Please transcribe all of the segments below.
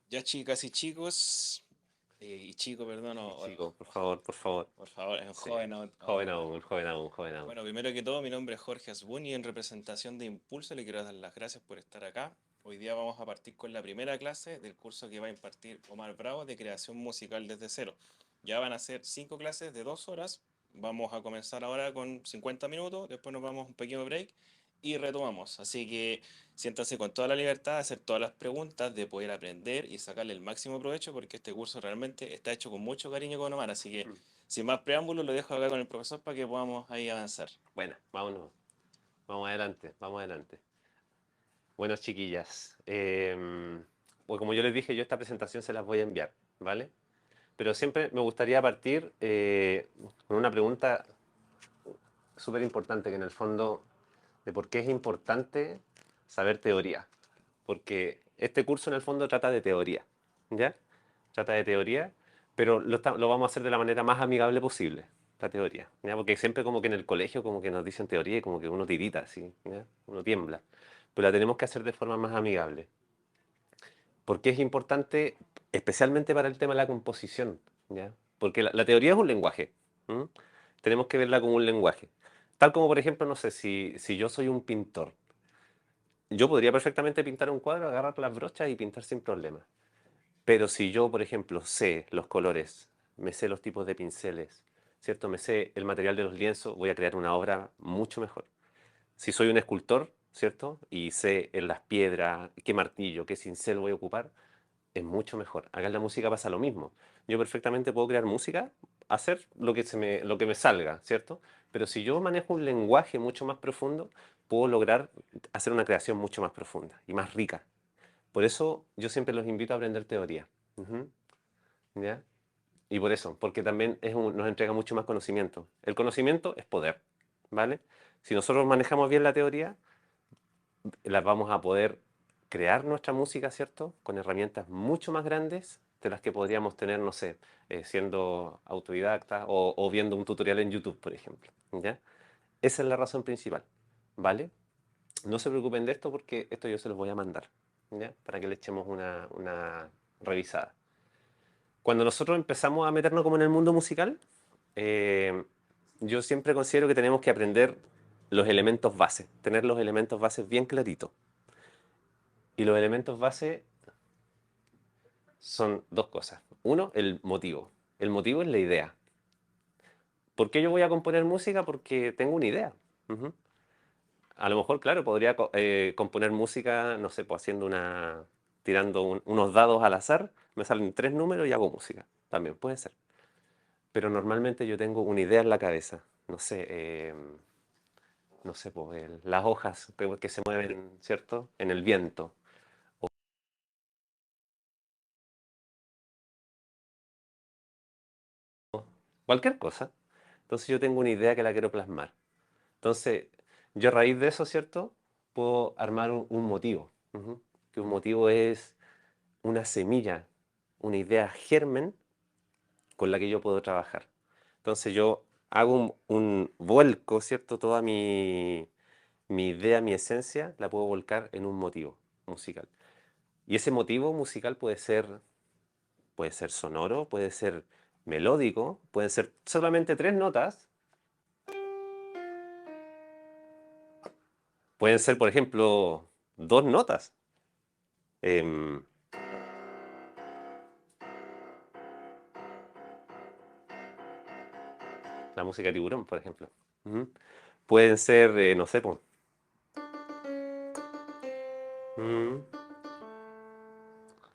Ya chicas y chicos, y chico, perdón, Y chico, por favor, por favor. por favor, es un Sí. joven Joven aún. aún, joven aún, joven aún. Bueno, primero que todo, mi nombre es Jorge Asbun y en representación de Impulso le quiero dar las gracias por estar acá. Hoy día vamos a partir con la primera clase del curso que va a impartir Omar Bravo de creación musical desde cero. Ya van a ser 5 clases de 2 horas. Vamos a comenzar ahora con 50 minutos, después nos vamos a un pequeño break y retomamos. Así que siéntanse con toda la libertad de hacer todas las preguntas, de poder aprender y sacarle el máximo provecho porque este curso realmente está hecho con mucho cariño con Omar. Así que Mm. sin más preámbulos, lo dejo acá con el profesor para que podamos ahí avanzar. Bueno, vámonos. Vamos adelante, vamos adelante. Bueno, chiquillas, pues como yo les dije, yo esta presentación se las voy a enviar, ¿vale? Pero siempre me gustaría partir con una pregunta súper importante, que en el fondo, de por qué es importante saber teoría. Porque este curso en el fondo trata de teoría, ¿ya? Trata de teoría, pero lo vamos a hacer de la manera más amigable posible, la teoría, ¿ya? Porque siempre como que en el colegio como que nos dicen teoría y como que uno tirita, así, ¿ya? Uno tiembla. Pero la tenemos que hacer de forma más amigable. Porque es importante, especialmente para el tema de la composición, ¿ya? Porque la teoría es un lenguaje. ¿M? Tenemos que verla como un lenguaje. Tal como, por ejemplo, no sé, si yo soy un pintor, yo podría perfectamente pintar un cuadro, agarrar las brochas y pintar sin problema. Pero si yo, por ejemplo, sé los colores, me sé los tipos de pinceles, ¿cierto? Me sé el material de los lienzos, voy a crear una obra mucho mejor. Si soy un escultor, ¿cierto? Y sé en las piedras qué martillo, qué cincel voy a ocupar, es mucho mejor. Acá en la música pasa lo mismo. Yo perfectamente puedo crear música, hacer lo que me salga, ¿cierto? Pero si yo manejo un lenguaje mucho más profundo, puedo lograr hacer una creación mucho más profunda y más rica. Por eso yo siempre los invito a aprender teoría. Ujú, ¿ya? Y por eso, porque también nos entrega mucho más conocimiento. El conocimiento es poder, ¿vale? Si nosotros manejamos bien la teoría, las vamos a poder crear nuestra música, ¿cierto? Con herramientas mucho más grandes de las que podríamos tener, no sé, siendo autodidacta o viendo un tutorial en YouTube, por ejemplo, ¿ya? Esa es la razón principal, ¿vale? No se preocupen de esto porque esto yo se los voy a mandar, ¿ya? Para que le echemos una revisada. Cuando nosotros empezamos a meternos como en el mundo musical, eh, yo siempre considero que tenemos que aprender los elementos base, tener los elementos bases bien claritos. Y los elementos base son dos cosas. Uno, el motivo. El motivo es la idea. ¿Por qué yo voy a componer música? Porque tengo una idea. Ujú. A lo mejor, claro, podría componer música, no sé, pues tirando unos dados al azar, me salen tres números y hago música. También puede ser. Pero normalmente yo tengo una idea en la cabeza. No sé, pues las hojas que se mueven, ¿cierto? En el viento. O cualquier cosa. Entonces yo tengo una idea que la quiero plasmar. Entonces, yo a raíz de eso, ¿cierto? Puedo armar un motivo. Ujú. Que un motivo es una semilla, una idea germen con la que yo puedo trabajar. Entonces yo hago un vuelco, ¿cierto? Toda mi idea, mi esencia, la puedo volcar en un motivo musical. Y ese motivo musical puede ser sonoro, puede ser melódico, pueden ser solamente tres notas, pueden ser, por ejemplo, dos notas. Em, la música de Tiburón, por ejemplo. Ujú. Pueden ser, no sé, mm,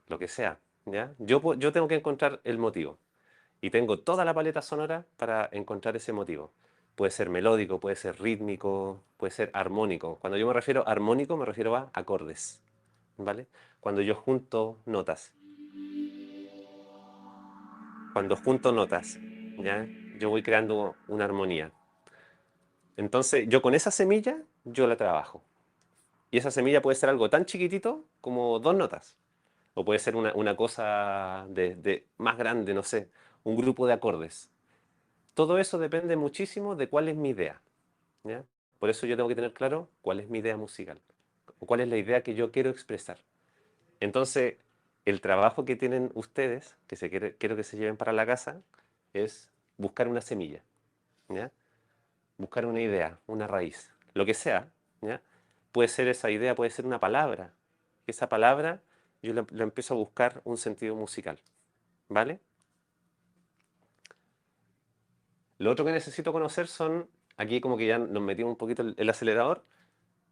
lo que sea, ¿ya? Yo tengo que encontrar el motivo y tengo toda la paleta sonora para encontrar ese motivo. Puede ser melódico, puede ser rítmico, puede ser armónico. Cuando yo me refiero a armónico, me refiero a acordes, ¿vale? Cuando yo junto notas, cuando junto notas, ¿ya? Yo voy creando una armonía. Entonces, yo con esa semilla, yo la trabajo. Y esa semilla puede ser algo tan chiquitito como dos notas. O puede ser una cosa más grande, no sé, un grupo de acordes. Todo eso depende muchísimo de cuál es mi idea, ¿ya? Por eso yo tengo que tener claro cuál es mi idea musical, o cuál es la idea que yo quiero expresar. Entonces, el trabajo que tienen ustedes, quiero que se lleven para la casa, es buscar una semilla, ¿ya? Buscar una idea, una raíz, lo que sea, ¿ya? Puede ser esa idea, puede ser una palabra. Esa palabra yo le empiezo a buscar un sentido musical, ¿vale? Lo otro que necesito conocer son, aquí como que ya nos metimos un poquito el acelerador,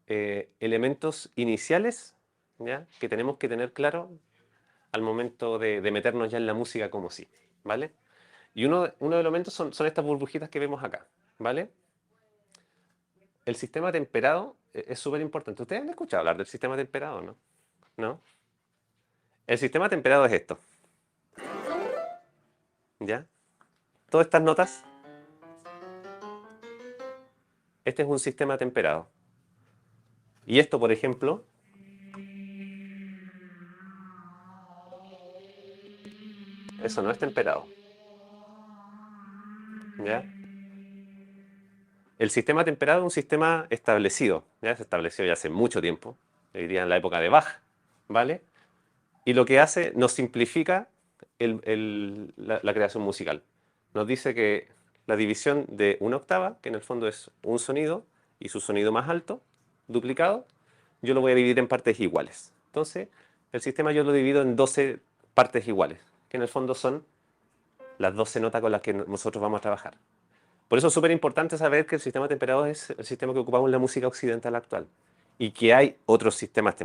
elementos iniciales, ¿ya? Que tenemos que tener claro al momento de meternos ya en la música como sí, ¿vale? Y uno de los elementos son estas burbujitas que vemos acá, ¿vale? El sistema temperado es súper importante. ¿Ustedes han escuchado hablar del sistema temperado, no? ¿No? El sistema temperado es esto, ¿ya? Todas estas notas, este es un sistema temperado. Y esto, por ejemplo, eso no es temperado, ¿ya? El sistema temperado es un sistema establecido, ¿ya? Se estableció ya hace mucho tiempo, diría en la época de Bach, ¿vale? Y lo que hace, nos simplifica la creación musical. Nos dice que la división de una octava, que en el fondo es un sonido, y su sonido más alto, duplicado, yo lo voy a dividir en partes iguales. Entonces, el sistema yo lo divido en 12 partes iguales, que en el fondo son las 12 notas con las que nosotros vamos a trabajar. Por eso es súper importante saber que el sistema temperado es el sistema que ocupamos en la música occidental actual y que hay otros sistemas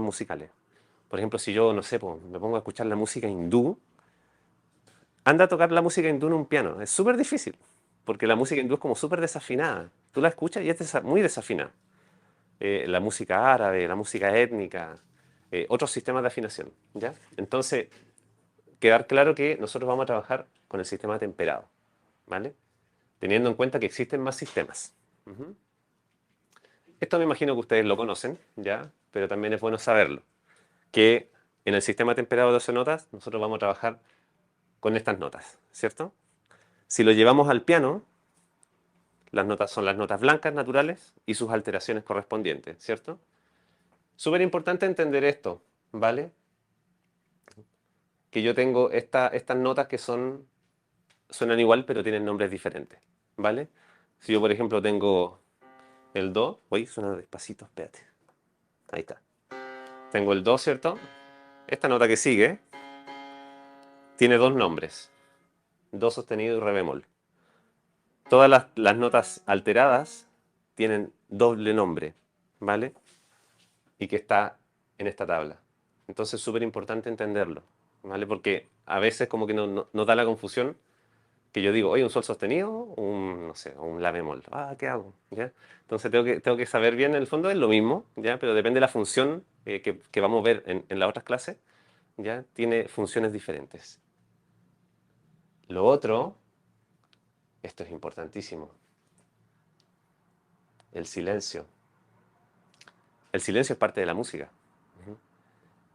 musicales. Por ejemplo, si yo, no sé, pues, me pongo a escuchar la música hindú, anda a tocar la música hindú en un piano. Es súper difícil, porque la música hindú es como súper desafinada. Tú la escuchas y es muy desafinada. La música árabe, la música étnica, otros sistemas de afinación, ¿ya? Entonces, quedar claro que nosotros vamos a trabajar con el sistema temperado, ¿vale? Teniendo en cuenta que existen más sistemas. Ujú. Esto me imagino que ustedes lo conocen, ¿ya? Pero también es bueno saberlo, que en el sistema temperado de 12 notas nosotros vamos a trabajar con estas notas, ¿cierto? Si lo llevamos al piano, las notas son las notas blancas naturales y sus alteraciones correspondientes, ¿cierto? Súper importante entender esto, ¿vale? Que yo tengo estas notas que suenan igual pero tienen nombres diferentes, ¿vale? Si yo, por ejemplo, tengo el do, uy, suena despacito, espérate. Ahí está. Tengo el do, ¿cierto? Esta nota que sigue tiene dos nombres, do sostenido y re bemol. Todas las notas alteradas tienen doble nombre, ¿vale? Y que está en esta tabla. Entonces es súper importante entenderlo, ¿vale? Porque a veces como que nos da la confusión que yo digo, oye, un sol sostenido, no sé, un la bemol. Ah, ¿qué hago? ¿Ya? Entonces tengo que saber bien, en el fondo es lo mismo, ¿ya? Pero depende de la función que vamos a ver en las otras clases, ¿ya? Tiene funciones diferentes. Lo otro, esto es importantísimo, el silencio. El silencio es parte de la música.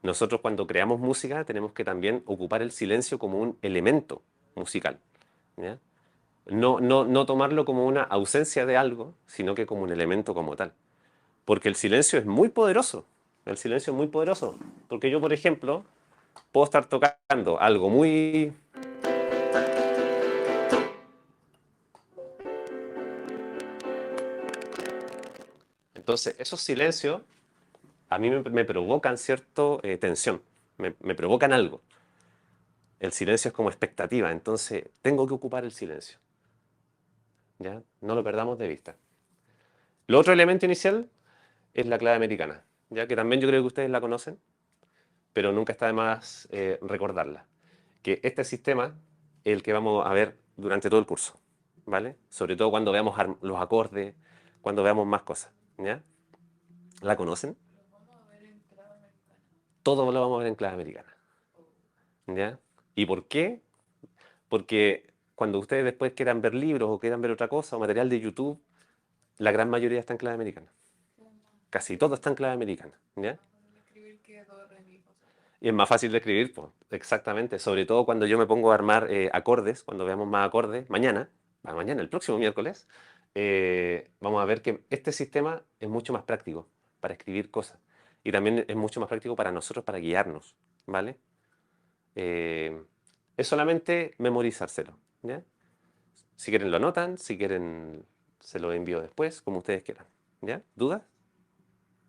Nosotros cuando creamos música tenemos que también ocupar el silencio como un elemento musical, ¿ya? No tomarlo como una ausencia de algo, sino que como un elemento como tal. Porque el silencio es muy poderoso. El silencio es muy poderoso. Porque yo, por ejemplo, puedo estar tocando algo muy... Entonces, esos silencios a mí me provocan cierta tensión, me provocan algo. El silencio es como expectativa, entonces tengo que ocupar el silencio. ¿Ya? No lo perdamos de vista. Lo otro elemento inicial es la clave americana, ya que también yo creo que ustedes la conocen, pero nunca está de más recordarla. Que este sistema es el que vamos a ver durante todo el curso, ¿vale? Sobre todo cuando veamos los acordes, cuando veamos más cosas, ¿ya? ¿La conocen? Todo lo vamos a ver en clave americana, ¿ya? ¿Y por qué? Porque cuando ustedes después quieran ver libros o quieran ver otra cosa o material de YouTube, la gran mayoría está en clave americana. Casi todo está en clave americana, ¿ya? Y es más fácil de escribir, pues, exactamente. Sobre todo cuando yo me pongo a armar acordes, cuando veamos más acordes, mañana, el próximo miércoles, vamos a ver que este sistema es mucho más práctico para escribir cosas. Y también es mucho más práctico para nosotros, para guiarnos, ¿vale? Es solamente memorizárselo, ¿ya? Si quieren lo anotan, si quieren se lo envío después, como ustedes quieran, ¿ya? ¿Dudas?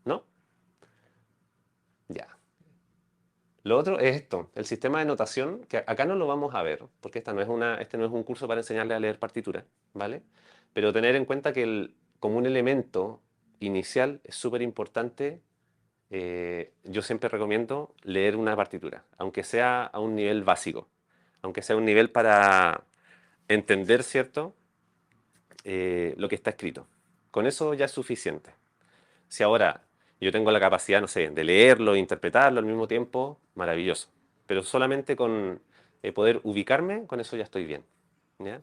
¿No? Ya. Lo otro es esto, el sistema de notación, que acá no lo vamos a ver, porque este no es un curso para enseñarle a leer partituras, ¿vale? Pero tener en cuenta que como un elemento inicial es súper importante. Yo siempre recomiendo leer una partitura, aunque sea a un nivel básico, aunque sea un nivel para entender, ¿cierto? Lo que está escrito. Con eso ya es suficiente. Si ahora yo tengo la capacidad, no sé, de leerlo e interpretarlo al mismo tiempo, maravilloso. Pero solamente con poder ubicarme, con eso ya estoy bien. ¿Ya?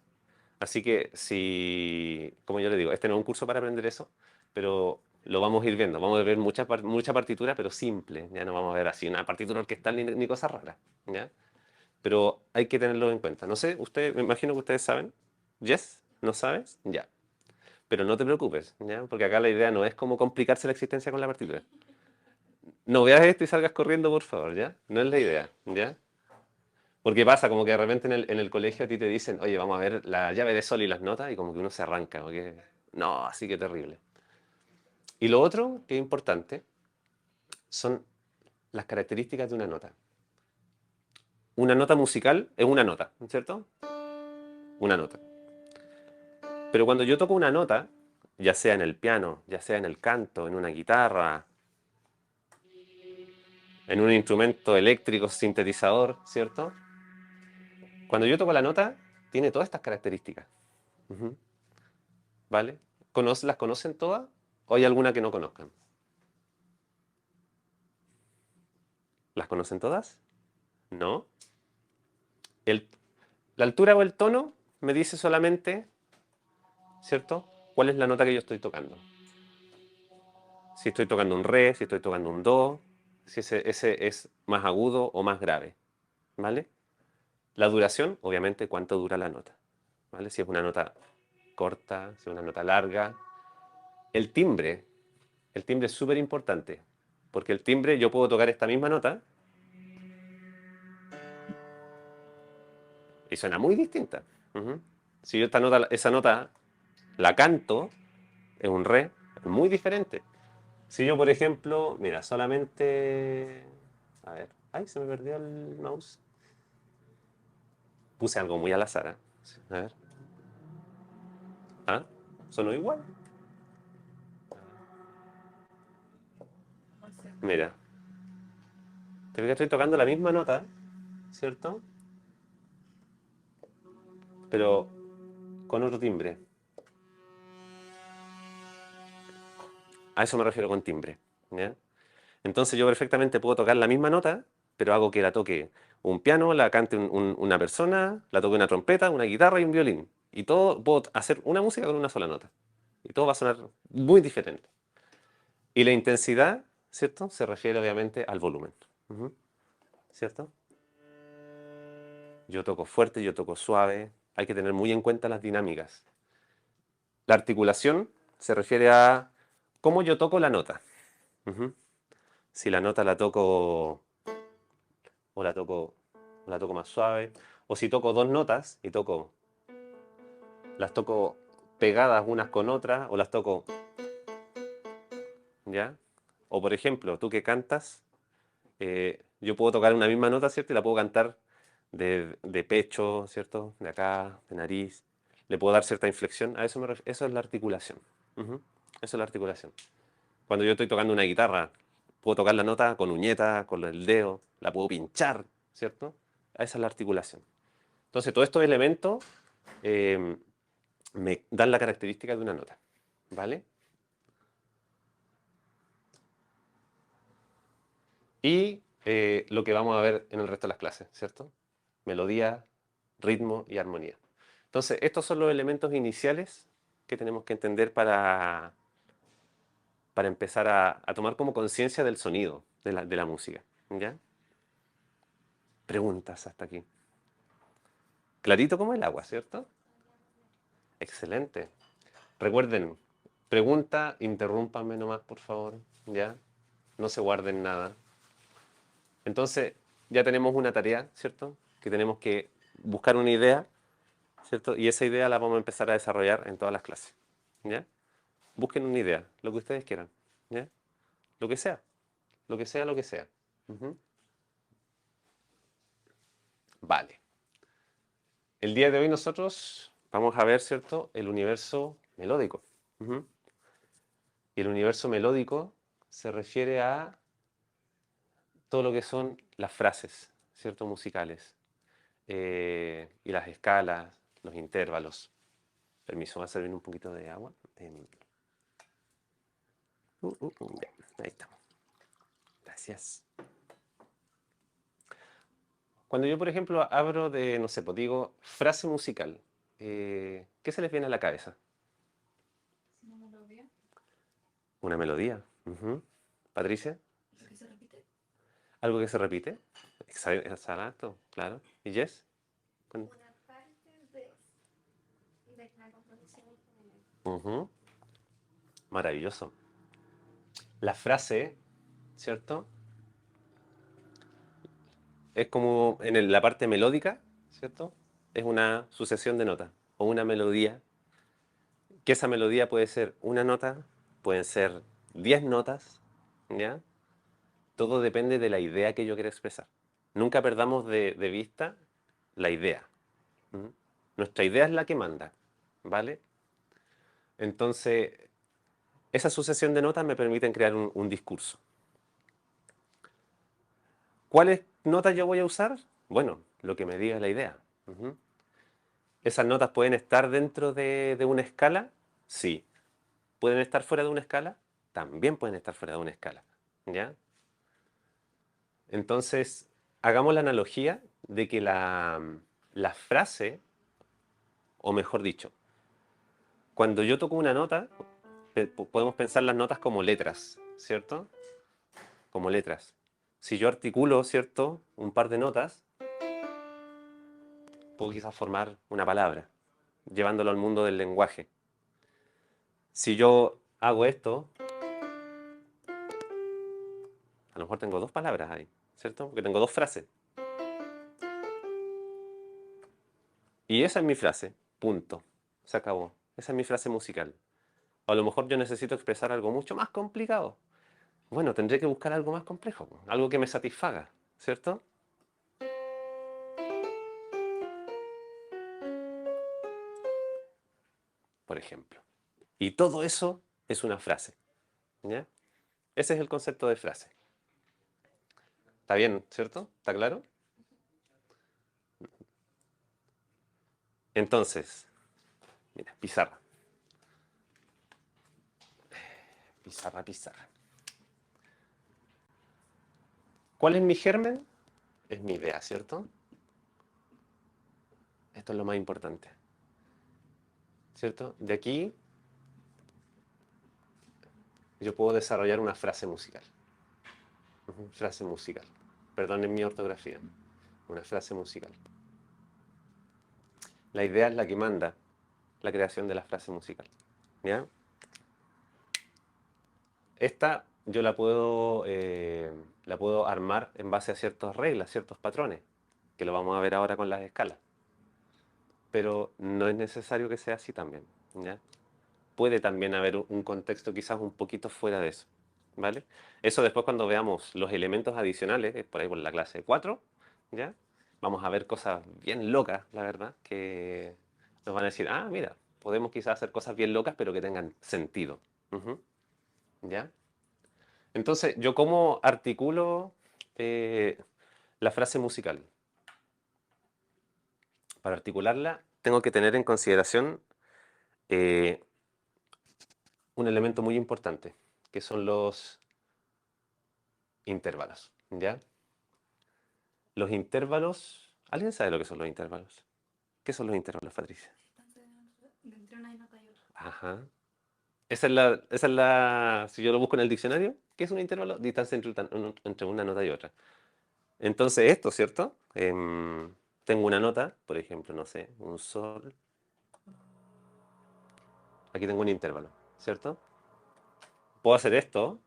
Así que si, como yo le digo, este no es un curso para aprender eso, pero lo vamos a ir viendo. Vamos a ver mucha partitura, pero simple. Ya no vamos a ver así una partitura orquestal ni cosas raras. ¿Ya? Pero hay que tenerlo en cuenta. No sé, me imagino que ustedes saben. ¿Yes? ¿No sabes? Ya. Pero no te preocupes, ¿ya? Porque acá la idea no es como complicarse la existencia con la partitura. No veas esto y salgas corriendo, por favor, ¿ya? No es la idea, ¿ya? Porque pasa como que de repente en el colegio a ti te dicen, oye, vamos a ver la llave de sol y las notas, y como que uno se arranca, porque no, así que terrible. Y lo otro que es importante son las características de una nota. Una nota musical es una nota, ¿cierto? Una nota. Pero cuando yo toco una nota, ya sea en el piano, ya sea en el canto, en una guitarra, en un instrumento eléctrico, sintetizador, ¿cierto? Cuando yo toco la nota, tiene todas estas características. Ujú. ¿Vale? ¿Las conocen todas? ¿O hay alguna que no conozcan? ¿Las conocen todas? ¿No? El- la altura o el tono me dice solamente, ¿cierto? ¿Cuál es la nota que yo estoy tocando? Si estoy tocando un re, si estoy tocando un do, si ese es más agudo o más grave. ¿Vale? La duración, obviamente, cuánto dura la nota. ¿Vale? Si es una nota corta, si es una nota larga. El timbre. El timbre es súper importante. Porque el timbre, yo puedo tocar esta misma nota y suena muy distinta. Ujú. Si yo esa nota la canto, es un re, es muy diferente. Si yo, por ejemplo, mira, solamente... A ver, ay, se me perdió el mouse. Puse algo muy al azar. A ver. Ah, sonó igual. Mira, te veo que estoy tocando la misma nota, ¿cierto? Pero con otro timbre. A eso me refiero con timbre. ¿Ya? Entonces yo perfectamente puedo tocar la misma nota, pero hago que la toque un piano, la cante una persona, la toque una trompeta, una guitarra y un violín. Y todo, puedo hacer una música con una sola nota. Y todo va a sonar muy diferente. Y la intensidad, ¿cierto? Se refiere obviamente al volumen. Ujú. ¿Cierto? Yo toco fuerte, yo toco suave. Hay que tener muy en cuenta las dinámicas. La articulación se refiere a cómo yo toco la nota. Ujú. Si la nota la toco o la toco más suave, o si toco dos notas y las toco pegadas unas con otras, o las toco, ¿ya? O por ejemplo, tú que cantas, yo puedo tocar una misma nota, ¿cierto? Y la puedo cantar de pecho, ¿cierto? De acá, de nariz. Le puedo dar cierta inflexión. A eso eso es la articulación. Ujú. Eso es la articulación. Cuando yo estoy tocando una guitarra, puedo tocar la nota con uñeta, con el dedo, la puedo pinchar, ¿cierto? Esa es la articulación. Entonces, todos estos elementos eh, me dan la característica de una nota, ¿vale? Y lo que vamos a ver en el resto de las clases, ¿cierto? Melodía, ritmo y armonía. Entonces, estos son los elementos iniciales que tenemos que entender para empezar a tomar como conciencia del sonido de la música, ¿ya? Preguntas hasta aquí. Clarito como el agua, ¿cierto? Excelente. Recuerden, pregunta, interrúmpanme nomás, por favor, ¿ya? No se guarden nada. Entonces, ya tenemos una tarea, ¿cierto? Que tenemos que buscar una idea, ¿cierto? Y esa idea la vamos a empezar a desarrollar en todas las clases, ¿ya? Busquen una idea, lo que ustedes quieran, ¿ya? Lo que sea, lo que sea, lo que sea. Ujú. Vale. El día de hoy nosotros vamos a ver, ¿cierto? El universo melódico. Ujú. Y el universo melódico se refiere a todo lo que son las frases, ¿cierto? Musicales. Y las escalas, los intervalos. Permiso, va a servir un poquito de agua. Ya, ahí estamos. Gracias. Cuando yo, por ejemplo, abro de, no sé, pues digo, frase musical, ¿qué se les viene a la cabeza? Una melodía. Una melodía. Ujú. Patricia, ¿Lo que se repite? ¿algo que se repite? Exacto, claro. ¿Y Jess? Una parte de la composición en general. Ujú. Maravilloso. La frase, ¿cierto? Es como en la parte melódica, ¿cierto? Es una sucesión de notas o una melodía, que esa melodía puede ser una nota, pueden ser 10 notas, ¿ya? Todo depende de la idea que yo quiera expresar. Nunca perdamos de vista la idea. ¿Mm? Nuestra idea es la que manda, ¿vale? Entonces, esa sucesión de notas me permiten crear un discurso. ¿Cuáles notas yo voy a usar? Bueno, lo que me diga la idea. Ujú. ¿Esas notas pueden estar dentro de una escala? Sí. ¿Pueden estar fuera de una escala? También pueden estar fuera de una escala. ¿Ya? Entonces, hagamos la analogía de que la frase, o mejor dicho, cuando yo toco una nota, podemos pensar las notas como letras, ¿cierto? Como letras. Si yo articulo, ¿cierto? Un par de notas, puedo quizás formar una palabra, llevándolo al mundo del lenguaje. Si yo hago esto, a lo mejor tengo dos palabras ahí, ¿cierto? Porque tengo dos frases. Y esa es mi frase, punto. Se acabó. Esa es mi frase musical. O a lo mejor yo necesito expresar algo mucho más complicado. Bueno, tendré que buscar algo más complejo, algo que me satisfaga, ¿cierto? Por ejemplo. Y todo eso es una frase, ¿ya? Ese es el concepto de frase. ¿Está bien, cierto? ¿Está claro? Entonces, mira, pizarra. Pizarra, pizarra. ¿Cuál es mi germen? Es mi idea, ¿cierto? Esto es lo más importante, ¿cierto? De aquí yo puedo desarrollar una frase musical. Frase musical. Perdonen mi ortografía. Una frase musical. La idea es la que manda la creación de la frase musical. ¿Ya? Esta yo la puedo armar en base a ciertas reglas, ciertos patrones, que lo vamos a ver ahora con las escalas. Pero no es necesario que sea así también. ¿Ya? Puede también haber un contexto quizás un poquito fuera de eso. ¿Vale? Eso después cuando veamos los elementos adicionales, por ahí por la clase 4, ¿ya? Vamos a ver cosas bien locas, la verdad, que nos van a decir, ah, mira, podemos quizás hacer cosas bien locas, pero que tengan sentido. Ujú. ¿Ya? Entonces, ¿yo cómo articulo eh, la frase musical? Para articularla, tengo que tener en consideración eh, un elemento muy importante, que son los intervalos. ¿Ya? Los intervalos. ¿Alguien sabe lo que son los intervalos? ¿Qué son los intervalos, Patricia? De entre una nota y otra. Ajá. Esa es la. Si yo lo busco en el diccionario, ¿qué es un intervalo? Distancia entre una nota y otra. Entonces, esto, ¿cierto? Tengo una nota, por ejemplo, no sé, un sol. Aquí tengo un intervalo, ¿cierto? Puedo hacer esto.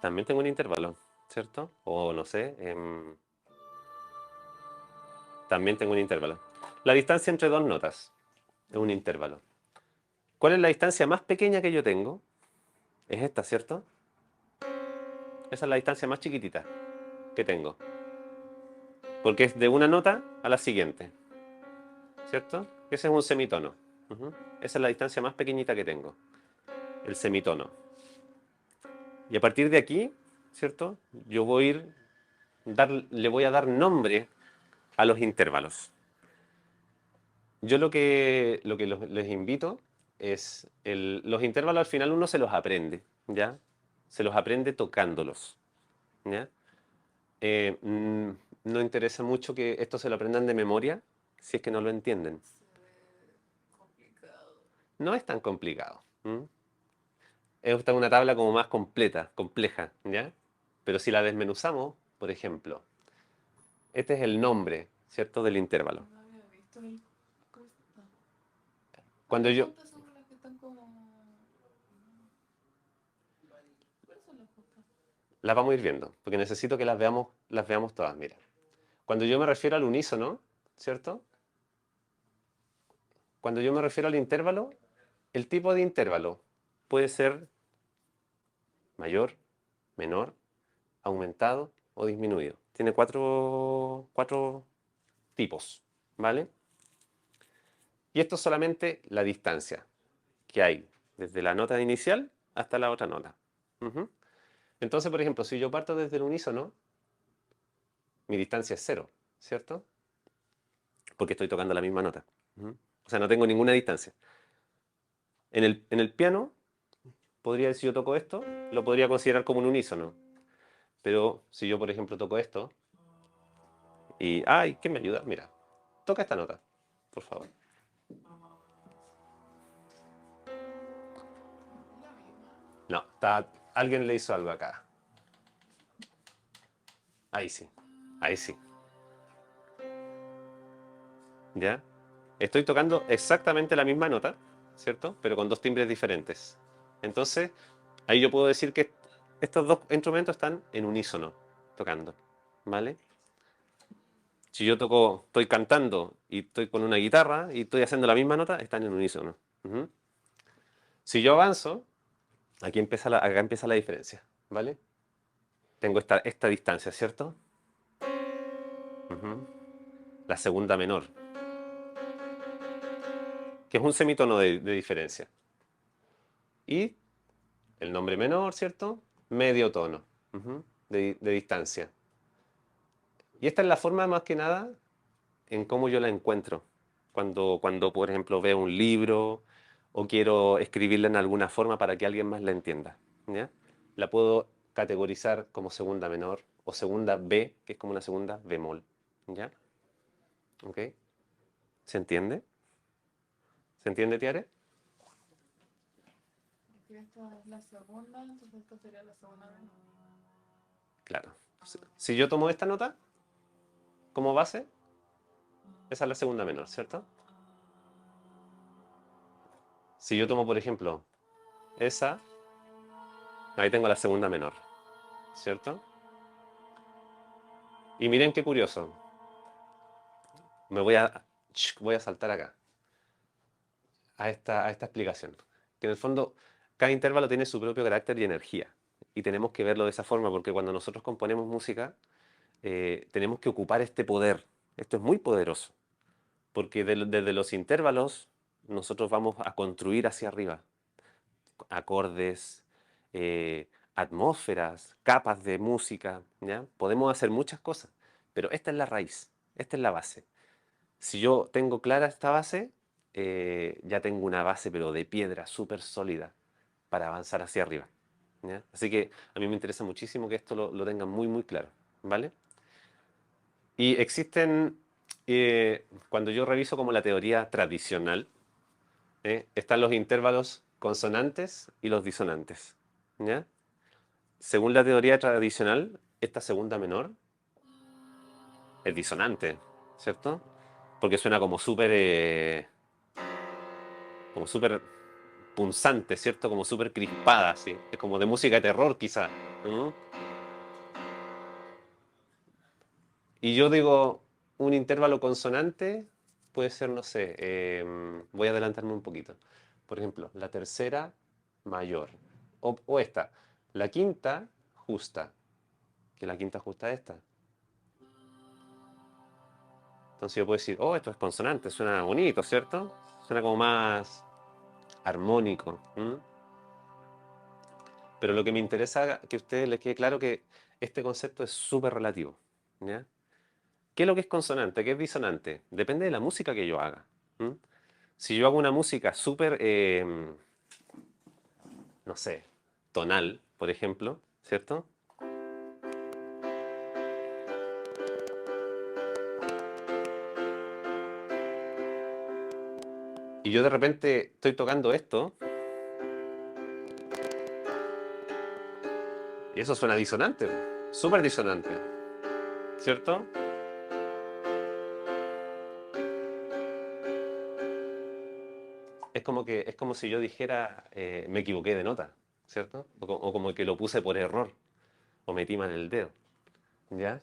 También tengo un intervalo. ¿cierto? O no sé, también tengo un intervalo. La distancia entre dos notas es un intervalo. ¿Cuál es la distancia más pequeña que yo tengo? Es esta, ¿cierto? Esa es la distancia más chiquitita que tengo. Porque es de una nota a la siguiente, ¿cierto? Ese es un semitono. Ujú. Esa es la distancia más pequeñita que tengo, el semitono. Y a partir de aquí, ¿cierto? Yo voy a ir, le voy a dar nombre a los intervalos. Yo les invito es, los intervalos al final uno se los aprende, ¿ya? Se los aprende tocándolos, ¿ya? No interesa mucho que esto se lo aprendan de memoria si es que no lo entienden. Complicado. No es tan complicado. Es una tabla como más completa, compleja, ¿ya? Pero si la desmenuzamos, por ejemplo, este es el nombre, ¿cierto? Del intervalo. No había visto el costa. Cuando Las yo... justas son las que están como. ¿Cuáles son las justas? Las vamos a ir viendo, porque necesito que las veamos todas. Mira, cuando yo me refiero al unísono, ¿cierto? Cuando yo me refiero al intervalo, el tipo de intervalo puede ser mayor, menor, aumentado o disminuido. Tiene cuatro tipos, ¿vale? Y esto es solamente la distancia que hay desde la nota inicial hasta la otra nota. Ujú. Entonces, por ejemplo, si yo parto desde el unísono, mi distancia es cero, ¿cierto? Porque estoy tocando la misma nota. Ujú. O sea, no tengo ninguna distancia. En el piano, si yo toco esto, lo podría considerar como un unísono. Pero si yo, por ejemplo, toco esto y... ¡Ay! ¿Qué me ayuda? Mira, toca esta nota, por favor. La misma. No, alguien le hizo algo acá. Ahí sí, ahí sí. ¿Ya? Estoy tocando exactamente la misma nota, ¿cierto? Pero con dos timbres diferentes. Entonces, ahí yo puedo decir que estos dos instrumentos están en unísono, tocando, ¿vale? Si yo estoy cantando y estoy con una guitarra y estoy haciendo la misma nota, están en unísono. Ujú. Si yo avanzo, acá empieza la diferencia, ¿vale? Tengo esta distancia, ¿cierto? Ujú. La segunda menor, que es un semitono de diferencia. Y el nombre menor, ¿cierto? Medio tono, de distancia. Y esta es la forma más que nada en cómo yo la encuentro. Cuando, por ejemplo, veo un libro o quiero escribirla en alguna forma para que alguien más la entienda, ¿ya? La puedo categorizar como segunda menor o segunda B, que es como una segunda bemol, ¿ya? ¿Ok? ¿Se entiende? ¿Se entiende, Tiare? Aquí esta es la segunda, entonces esta sería la segunda vez. Claro. Si yo tomo esta nota como base, esa es la segunda menor, ¿cierto? Si yo tomo, por ejemplo, esa, ahí tengo la segunda menor, ¿cierto? Y miren qué curioso. Voy a saltar acá, a esta explicación. Que en el fondo, cada intervalo tiene su propio carácter y energía. Y tenemos que verlo de esa forma, porque cuando nosotros componemos música, tenemos que ocupar este poder. Esto es muy poderoso, porque desde los intervalos nosotros vamos a construir hacia arriba acordes, atmósferas, capas de música, ¿ya? Podemos hacer muchas cosas, pero esta es la raíz, esta es la base. Si yo tengo clara esta base, ya tengo una base, pero de piedra súper sólida para avanzar hacia arriba, ¿ya? Así que a mí me interesa muchísimo que esto lo tengan muy, muy claro, ¿vale? Y existen, cuando yo reviso como la teoría tradicional, están los intervalos consonantes y los disonantes, ¿ya? Según la teoría tradicional, esta segunda menor es disonante, ¿cierto? Porque suena como súper punzante, ¿cierto? Como súper crispada, así. Es como de música de terror, quizá. ¿Mm? Y yo digo, un intervalo consonante puede ser, no sé, voy a adelantarme un poquito. Por ejemplo, la tercera mayor. O esta, la quinta justa. Que la quinta justa es esta. Entonces yo puedo decir, oh, esto es consonante, suena bonito, ¿cierto? Suena como más armónico. Pero lo que me interesa que a ustedes les quede claro que este concepto es súper relativo. ¿Ya? ¿Qué es lo que es consonante? ¿Qué es disonante? Depende de la música que yo haga. ¿Mm? Si yo hago una música súper, no sé, tonal, por ejemplo, ¿cierto? Y yo de repente estoy tocando esto, y eso suena disonante, súper disonante, ¿cierto? Es como si yo dijera, me equivoqué de nota, ¿cierto? O como que lo puse por error, o metí mal el dedo, ¿ya?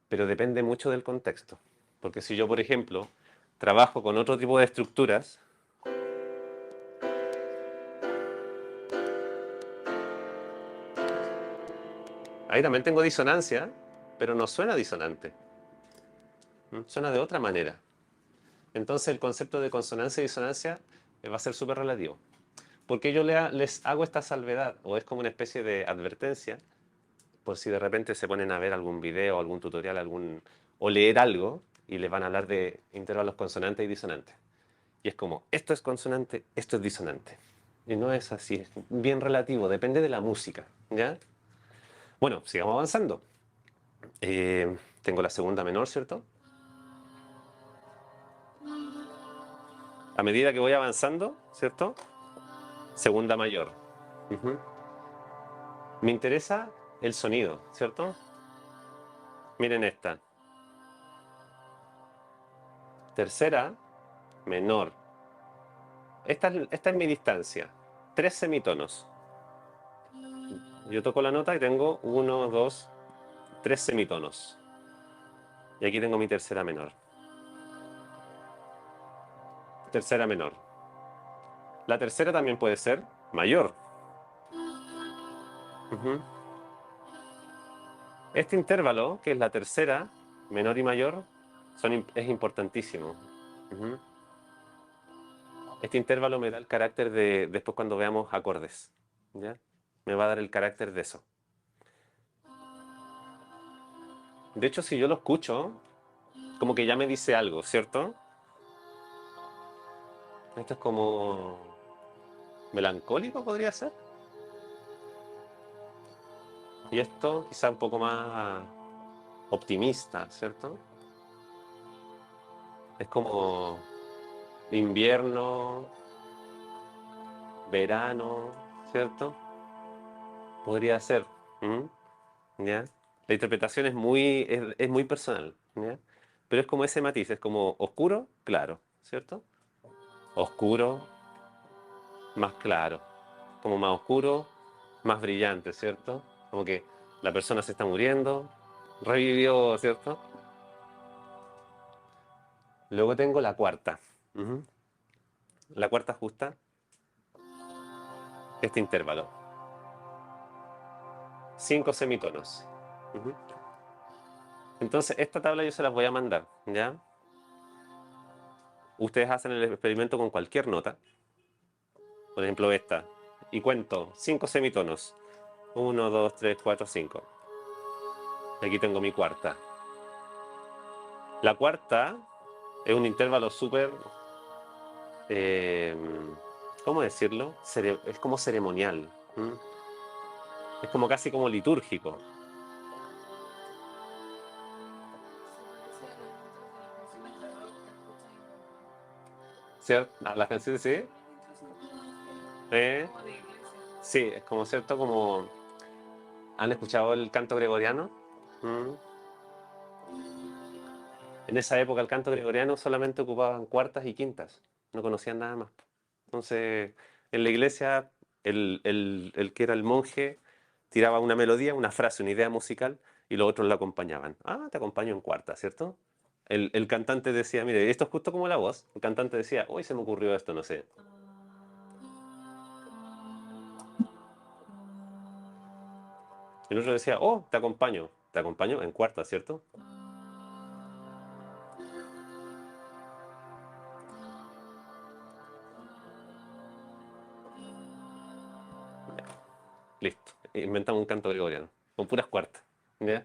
Pero depende mucho del contexto. Porque si yo, por ejemplo, trabajo con otro tipo de estructuras, ahí también tengo disonancia, pero no suena disonante. Suena de otra manera. Entonces el concepto de consonancia y disonancia va a ser súper relativo. ¿Por qué yo les hago esta salvedad? O es como una especie de advertencia, por si de repente se ponen a ver algún video, algún tutorial, o leer algo, y les van a hablar de intervalos consonantes y disonantes. Y es como, esto es consonante, esto es disonante. Y no es así, es bien relativo, depende de la música, ¿ya? Bueno, sigamos avanzando. Tengo la segunda menor, ¿cierto? A medida que voy avanzando, ¿cierto? Segunda mayor. Ujú. Me interesa el sonido, ¿cierto? Miren esta. Tercera menor. Esta es mi distancia. 3 semitonos. Yo toco la nota y tengo 1, 2, 3 semitonos. Y aquí tengo mi tercera menor. Tercera menor. La tercera también puede ser mayor. Ujú. Este intervalo, que es la tercera, menor y mayor, es importantísimo. Ujú. Este intervalo me da el carácter de, después cuando veamos acordes, ¿ya? Me va a dar el carácter de eso. De hecho, si yo lo escucho, como que ya me dice algo, ¿cierto? Esto es como melancólico, podría ser. Y esto quizá un poco más optimista, ¿cierto? Es como invierno, verano, ¿cierto? Podría ser. ¿Mm? ¿Ya? La interpretación es muy personal, ¿ya? Pero es como ese matiz, es como oscuro, claro, ¿cierto? Oscuro, más claro. Como más oscuro, más brillante, ¿cierto? Como que la persona se está muriendo, revivió, ¿cierto? Luego tengo la cuarta. Ujú. La cuarta justa, este intervalo. 5 semitonos. Ujú. Entonces, esta tabla yo se las voy a mandar, ¿ya? Ustedes hacen el experimento con cualquier nota. Por ejemplo, esta. Y cuento 5 semitonos. 1, 2, 3, 4, 5. Y aquí tengo mi cuarta. La cuarta es un intervalo súper, eh, ¿cómo decirlo? Es como ceremonial. ¿Mm? Es como casi como litúrgico. ¿Cierto? Las canciones sí. ¿Eh? Como de iglesia. Sí, es como cierto, como... ¿Han escuchado el canto gregoriano? ¿Mm? En esa época el canto gregoriano solamente ocupaban cuartas y quintas, no conocían nada más. Entonces, en la iglesia, el que era el monje tiraba una melodía, una frase, una idea musical, y los otros la acompañaban. Ah, te acompaño en cuarta, ¿cierto? El cantante decía, mire, esto es justo como la voz. El cantante decía, hoy se me ocurrió esto, no sé. El otro decía, oh, te acompaño en cuarta, ¿cierto? Listo, inventamos un canto gregoriano, con puras cuartas, ¿ya?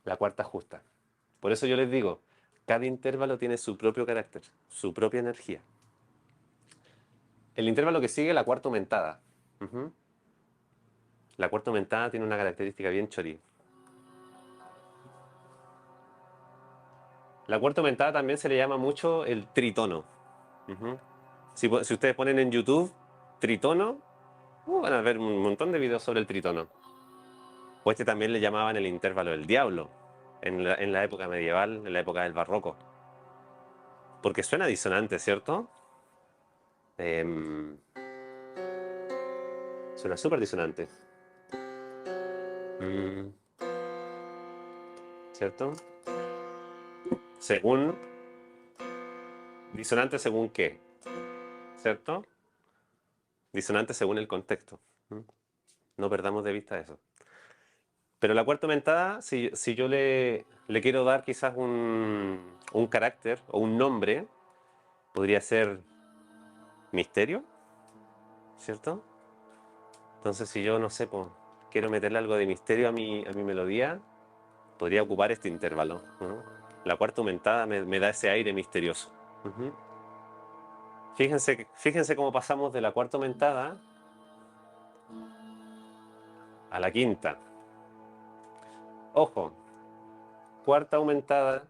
La cuarta justa. Por eso yo les digo, cada intervalo tiene su propio carácter, su propia energía. El intervalo que sigue, la cuarta aumentada. Ujú. La cuarta aumentada tiene una característica bien chori. La cuarta aumentada también se le llama mucho el tritono. Ujú. Si ustedes ponen en YouTube tritono, van a ver un montón de videos sobre el tritono. O este también le llamaban el intervalo del diablo en la época medieval, en la época del barroco. Porque suena disonante, ¿cierto? Em, Suena súper disonante. Mm, ¿Cierto? Según... Disonante según qué, ¿cierto? Disonante según el contexto. ¿Mm? No perdamos de vista eso. Pero la cuarta aumentada, si yo le quiero dar quizás un carácter o un nombre, podría ser misterio, ¿cierto? Entonces si yo, no sé, pues, quiero meterle algo de misterio a mi melodía, podría ocupar este intervalo, ¿no? La cuarta aumentada me da ese aire misterioso. Ujú. Fíjense cómo pasamos de la cuarta aumentada a la quinta. Ojo, cuarta aumentada,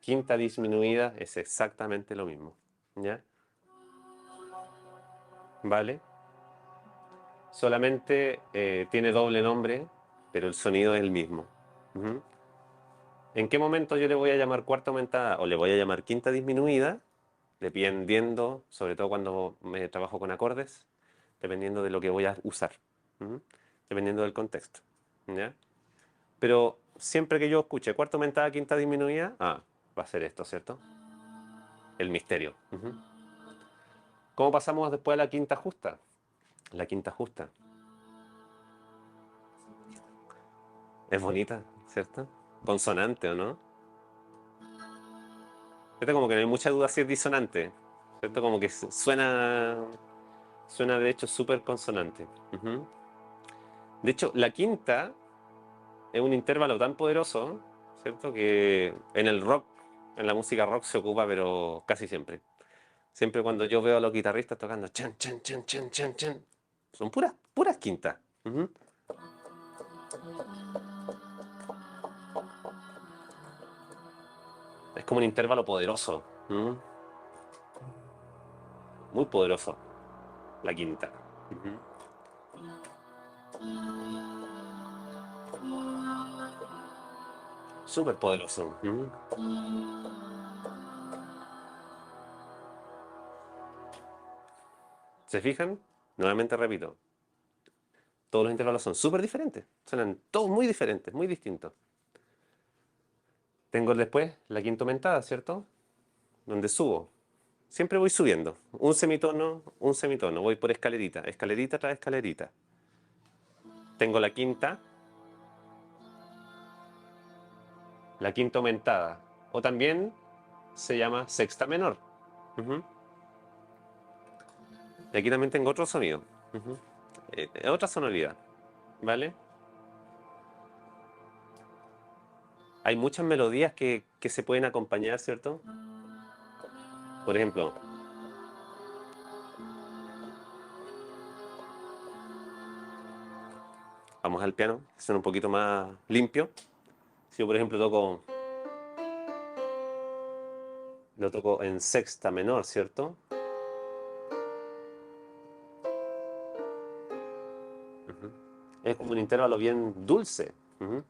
quinta disminuida es exactamente lo mismo. ¿Ya? ¿Vale? Solamente tiene doble nombre, pero el sonido es el mismo. Ujú. ¿En qué momento yo le voy a llamar cuarta aumentada o le voy a llamar quinta disminuida? Dependiendo, sobre todo cuando me trabajo con acordes, dependiendo de lo que voy a usar. Ujú. Dependiendo del contexto. ¿Ya? Pero siempre que yo escuche cuarta aumentada, quinta disminuida, va a ser esto, ¿cierto? El misterio. Ujú. ¿Cómo pasamos después a la quinta justa? La quinta justa. Es bonita, ¿cierto? Consonante, ¿o no? ¿Cierto? Como que no hay mucha duda si es disonante, ¿cierto? Como que suena de hecho súper consonante. Ujú. De hecho, la quinta es un intervalo tan poderoso, ¿cierto? Que en el rock, en la música rock se ocupa, pero casi siempre. Siempre cuando yo veo a los guitarristas tocando chan, chan, chan, chan, chan, chan, son puras quintas. Ujú. Es como un intervalo poderoso. Ujú. Muy poderoso, la quinta. Ujú. Súper poderoso. Ujú. ¿Se fijan? Nuevamente repito, todos los intervalos son súper diferentes. Suenan todos muy diferentes, muy distintos. Tengo después la quinta aumentada, ¿cierto? Donde subo. Siempre voy subiendo. Un semitono. Voy por escalerita, escalerita tras escalerita. Tengo la quinta aumentada. O también se llama sexta menor. Ujú. Y aquí también tengo otro sonido. Ujú. Otra sonoridad. ¿Vale? Hay muchas melodías que se pueden acompañar, ¿cierto? Por ejemplo, vamos al piano, que suena un poquito más limpio. Si yo, por ejemplo, lo toco en sexta menor, ¿cierto? Ujú. Es como un intervalo bien dulce. Ujú.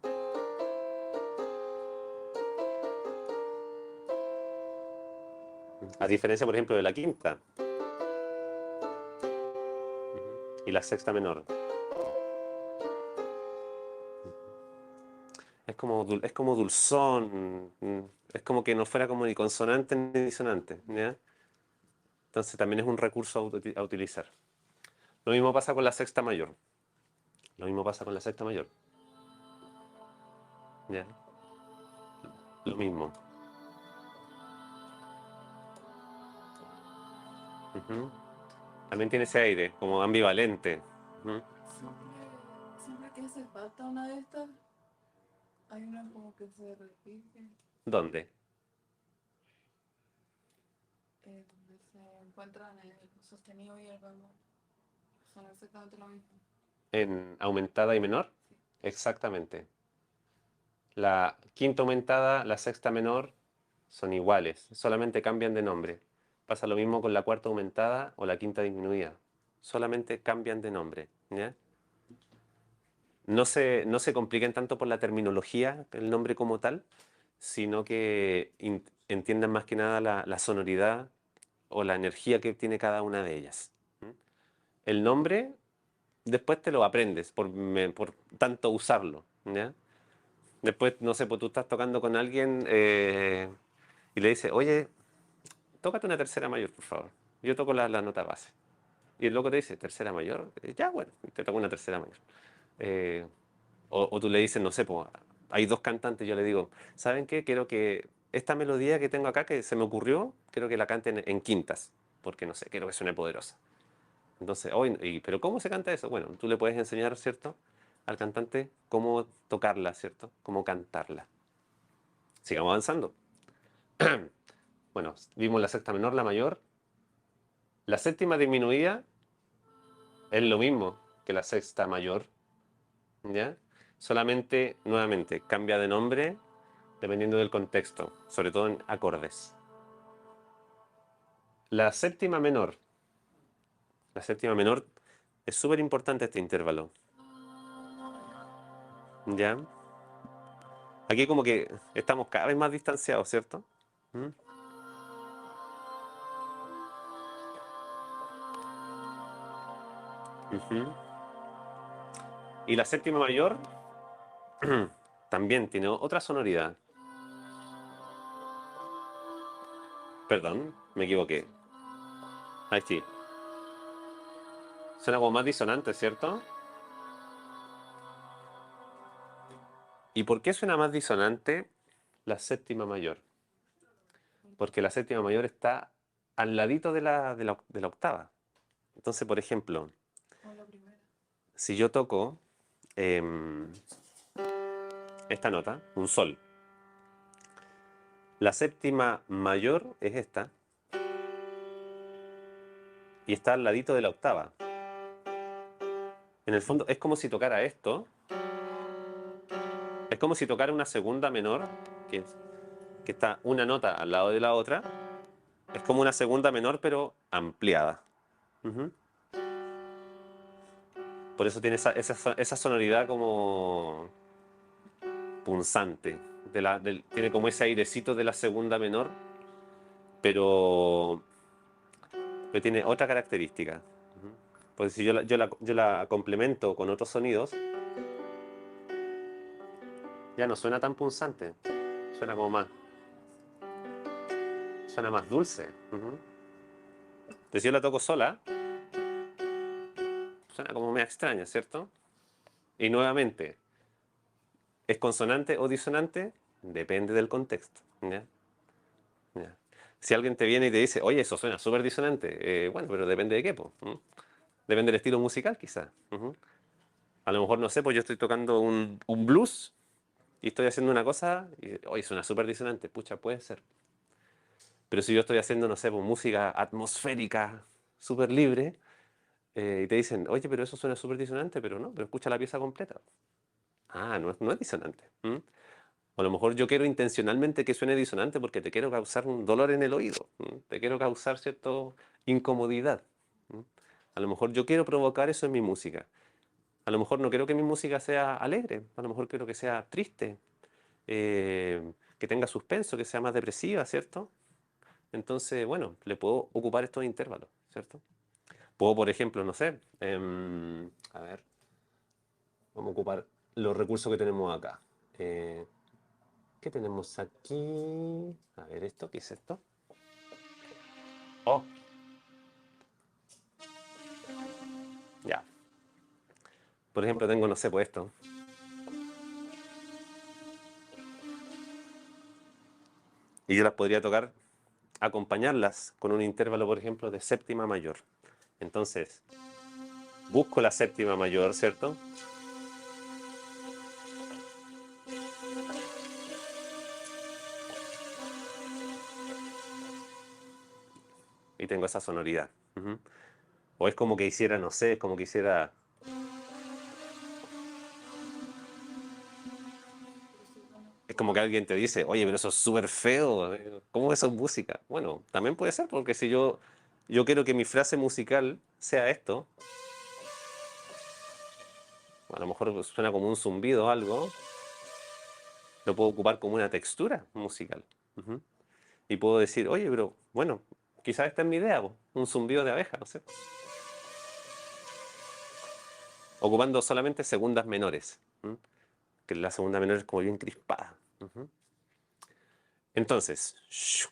A diferencia, por ejemplo, de la quinta. Ujú. Y la sexta menor. es como dulzón, es como que no fuera como ni consonante ni disonante, ¿ya? Entonces también es un recurso a utilizar. Lo mismo pasa con la sexta mayor. Lo mismo pasa con la sexta mayor. ¿Ya? Lo mismo. Ujú. También tiene ese aire, como ambivalente. Ujú. Siempre que hace falta una de estas, hay una como que se repite, ¿Dónde? donde se encuentran el sostenido y el bemol. Son exactamente lo mismo. ¿En aumentada y menor? Sí. Exactamente. La quinta aumentada, la sexta menor son iguales, solamente cambian de nombre. Pasa lo mismo con la cuarta aumentada o la quinta disminuida. Solamente cambian de nombre, ¿ya? No se compliquen tanto por la terminología, el nombre como tal, sino que entiendan más que nada la sonoridad o la energía que tiene cada una de ellas. ¿Mm? El nombre después te lo aprendes por tanto usarlo, ¿ya? Después, no sé, pues tú estás tocando con alguien y le dices, oye, tócate una tercera mayor, por favor. Yo toco la nota base. Y el loco te dice, tercera mayor, ya, bueno, te toco una tercera mayor. Eh, o tú le dices, no sé, pues, hay dos cantantes, yo le digo, ¿saben qué? Quiero que esta melodía que tengo acá, que se me ocurrió, quiero que la canten en quintas, porque no sé, quiero que suene poderosa. Entonces, oye, ¿pero cómo se canta eso? Bueno, tú le puedes enseñar, ¿cierto? Al cantante cómo tocarla, ¿cierto? Cómo cantarla. Sigamos avanzando. Bueno, vimos la sexta menor, la mayor. La séptima disminuida es lo mismo que la sexta mayor, ¿ya? Solamente, nuevamente, cambia de nombre dependiendo del contexto, sobre todo en acordes. La séptima menor. La séptima menor es súper importante este intervalo, ¿ya? Aquí como que estamos cada vez más distanciados, ¿cierto? ¿Mm? Ujú. Y la séptima mayor también tiene otra sonoridad. Perdón, me equivoqué. Ahí sí. Suena como más disonante, ¿cierto? ¿Y por qué suena más disonante la séptima mayor? Porque la séptima mayor está al ladito de la octava. Entonces, por ejemplo, O la primera. si yo toco em, esta nota, un sol, la séptima mayor es esta y está al ladito de la octava. En el fondo es como si tocara esto, es como si tocara una segunda menor, que está una nota al lado de la otra, es como una segunda menor pero ampliada. Ujú. Por eso tiene esa sonoridad como punzante. Tiene como ese airecito de la segunda menor, pero, pero tiene otra característica. Ujú. Pues si yo la complemento con otros sonidos, ya no suena tan punzante. Suena como más. Suena más dulce. Ujú. Entonces yo la toco sola, suena como media extraña, ¿cierto? Y nuevamente, ¿es consonante o disonante? Depende del contexto. ¿Ya? ¿Ya? Si alguien te viene y te dice, oye, eso suena súper disonante, bueno, pero depende de qué, po. ¿Mm? Depende del estilo musical, quizás. Ujú. A lo mejor, no sé, pues yo estoy tocando un blues y estoy haciendo una cosa y, oye, suena súper disonante. Pucha, puede ser. Pero si yo estoy haciendo, no sé, pues música atmosférica, súper libre, y te dicen, oye, pero eso suena súper disonante, pero no, pero escucha la pieza completa. Ah, no es disonante. ¿Mm? O a lo mejor yo quiero intencionalmente que suene disonante porque te quiero causar un dolor en el oído. Te quiero causar cierta incomodidad. ¿Mm? A lo mejor yo quiero provocar eso en mi música. A lo mejor no quiero que mi música sea alegre. A lo mejor quiero que sea triste, que tenga suspenso, que sea más depresiva, ¿cierto? Entonces, bueno, le puedo ocupar estos intervalos, ¿cierto? Puedo, por ejemplo, no sé, a ver, vamos a ocupar los recursos que tenemos acá. ¿Qué tenemos aquí? A ver, ¿esto? ¿Qué es esto? Oh, ya. Por ejemplo, tengo, no sé, pues esto. Y yo las podría tocar, acompañarlas con un intervalo, por ejemplo, de séptima mayor. Entonces, busco la séptima mayor, ¿cierto? Y tengo esa sonoridad. Ujú. O es como que hiciera, no sé, es como que hiciera... Es como que alguien te dice, oye, pero eso es súper feo, ¿cómo eso es música? Bueno, también puede ser, porque si yo quiero que mi frase musical sea esto, a lo mejor suena como un zumbido o algo, lo puedo ocupar como una textura musical. Ujú. Y puedo decir, oye, pero bueno, quizás esta es mi idea, po, un zumbido de abeja, no sé. Ocupando solamente segundas menores, ¿m? Que la segunda menor es como bien crispada. Ujú. Entonces, eso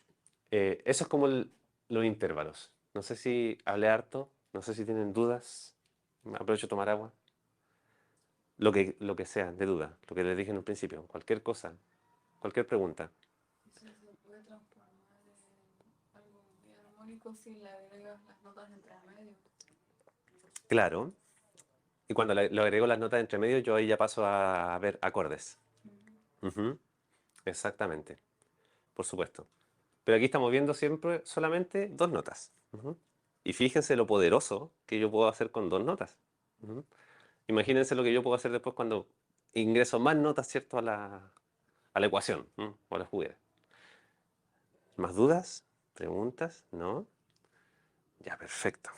es como los intervalos. No sé si hablé harto, no sé si tienen dudas. Aprovecho a tomar agua. Lo que sea, de duda, lo que les dije en un principio, cualquier cosa, cualquier pregunta. Eso se puede transformar en algo muy armónico si le agregas las notas entre medio. Claro. Y cuando lo agrego las notas entre medio, yo ahí ya paso a ver acordes. Ujú. Exactamente, por supuesto. Pero aquí estamos viendo siempre solamente dos notas. Ujú. Y fíjense lo poderoso que yo puedo hacer con dos notas. Ujú. Imagínense lo que yo puedo hacer después cuando ingreso más notas, ¿cierto? A la ecuación, ¿m? O a la juguera. ¿Más dudas? ¿Preguntas? ¿No? Ya, perfecto.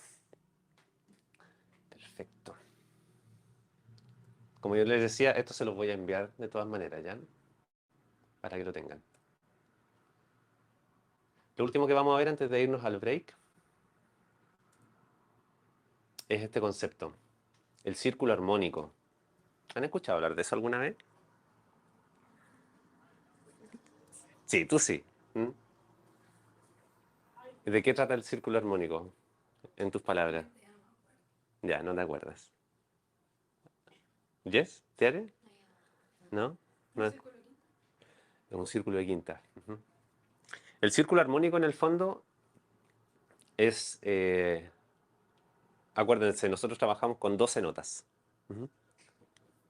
Perfecto. Como yo les decía, esto se los voy a enviar de todas maneras, ¿ya? Para que lo tengan. Lo último que vamos a ver antes de irnos al break es este concepto, el círculo armónico. ¿Han escuchado hablar de eso alguna vez? Sí, tú sí. ¿Mm? ¿De qué trata el círculo armónico? En tus palabras. Ya, no te acuerdas. ¿Yes? ¿Tiare? ¿No? No es un círculo de quinta. Ujú. El círculo armónico en el fondo es, acuérdense, nosotros trabajamos con 12 notas. Ujú.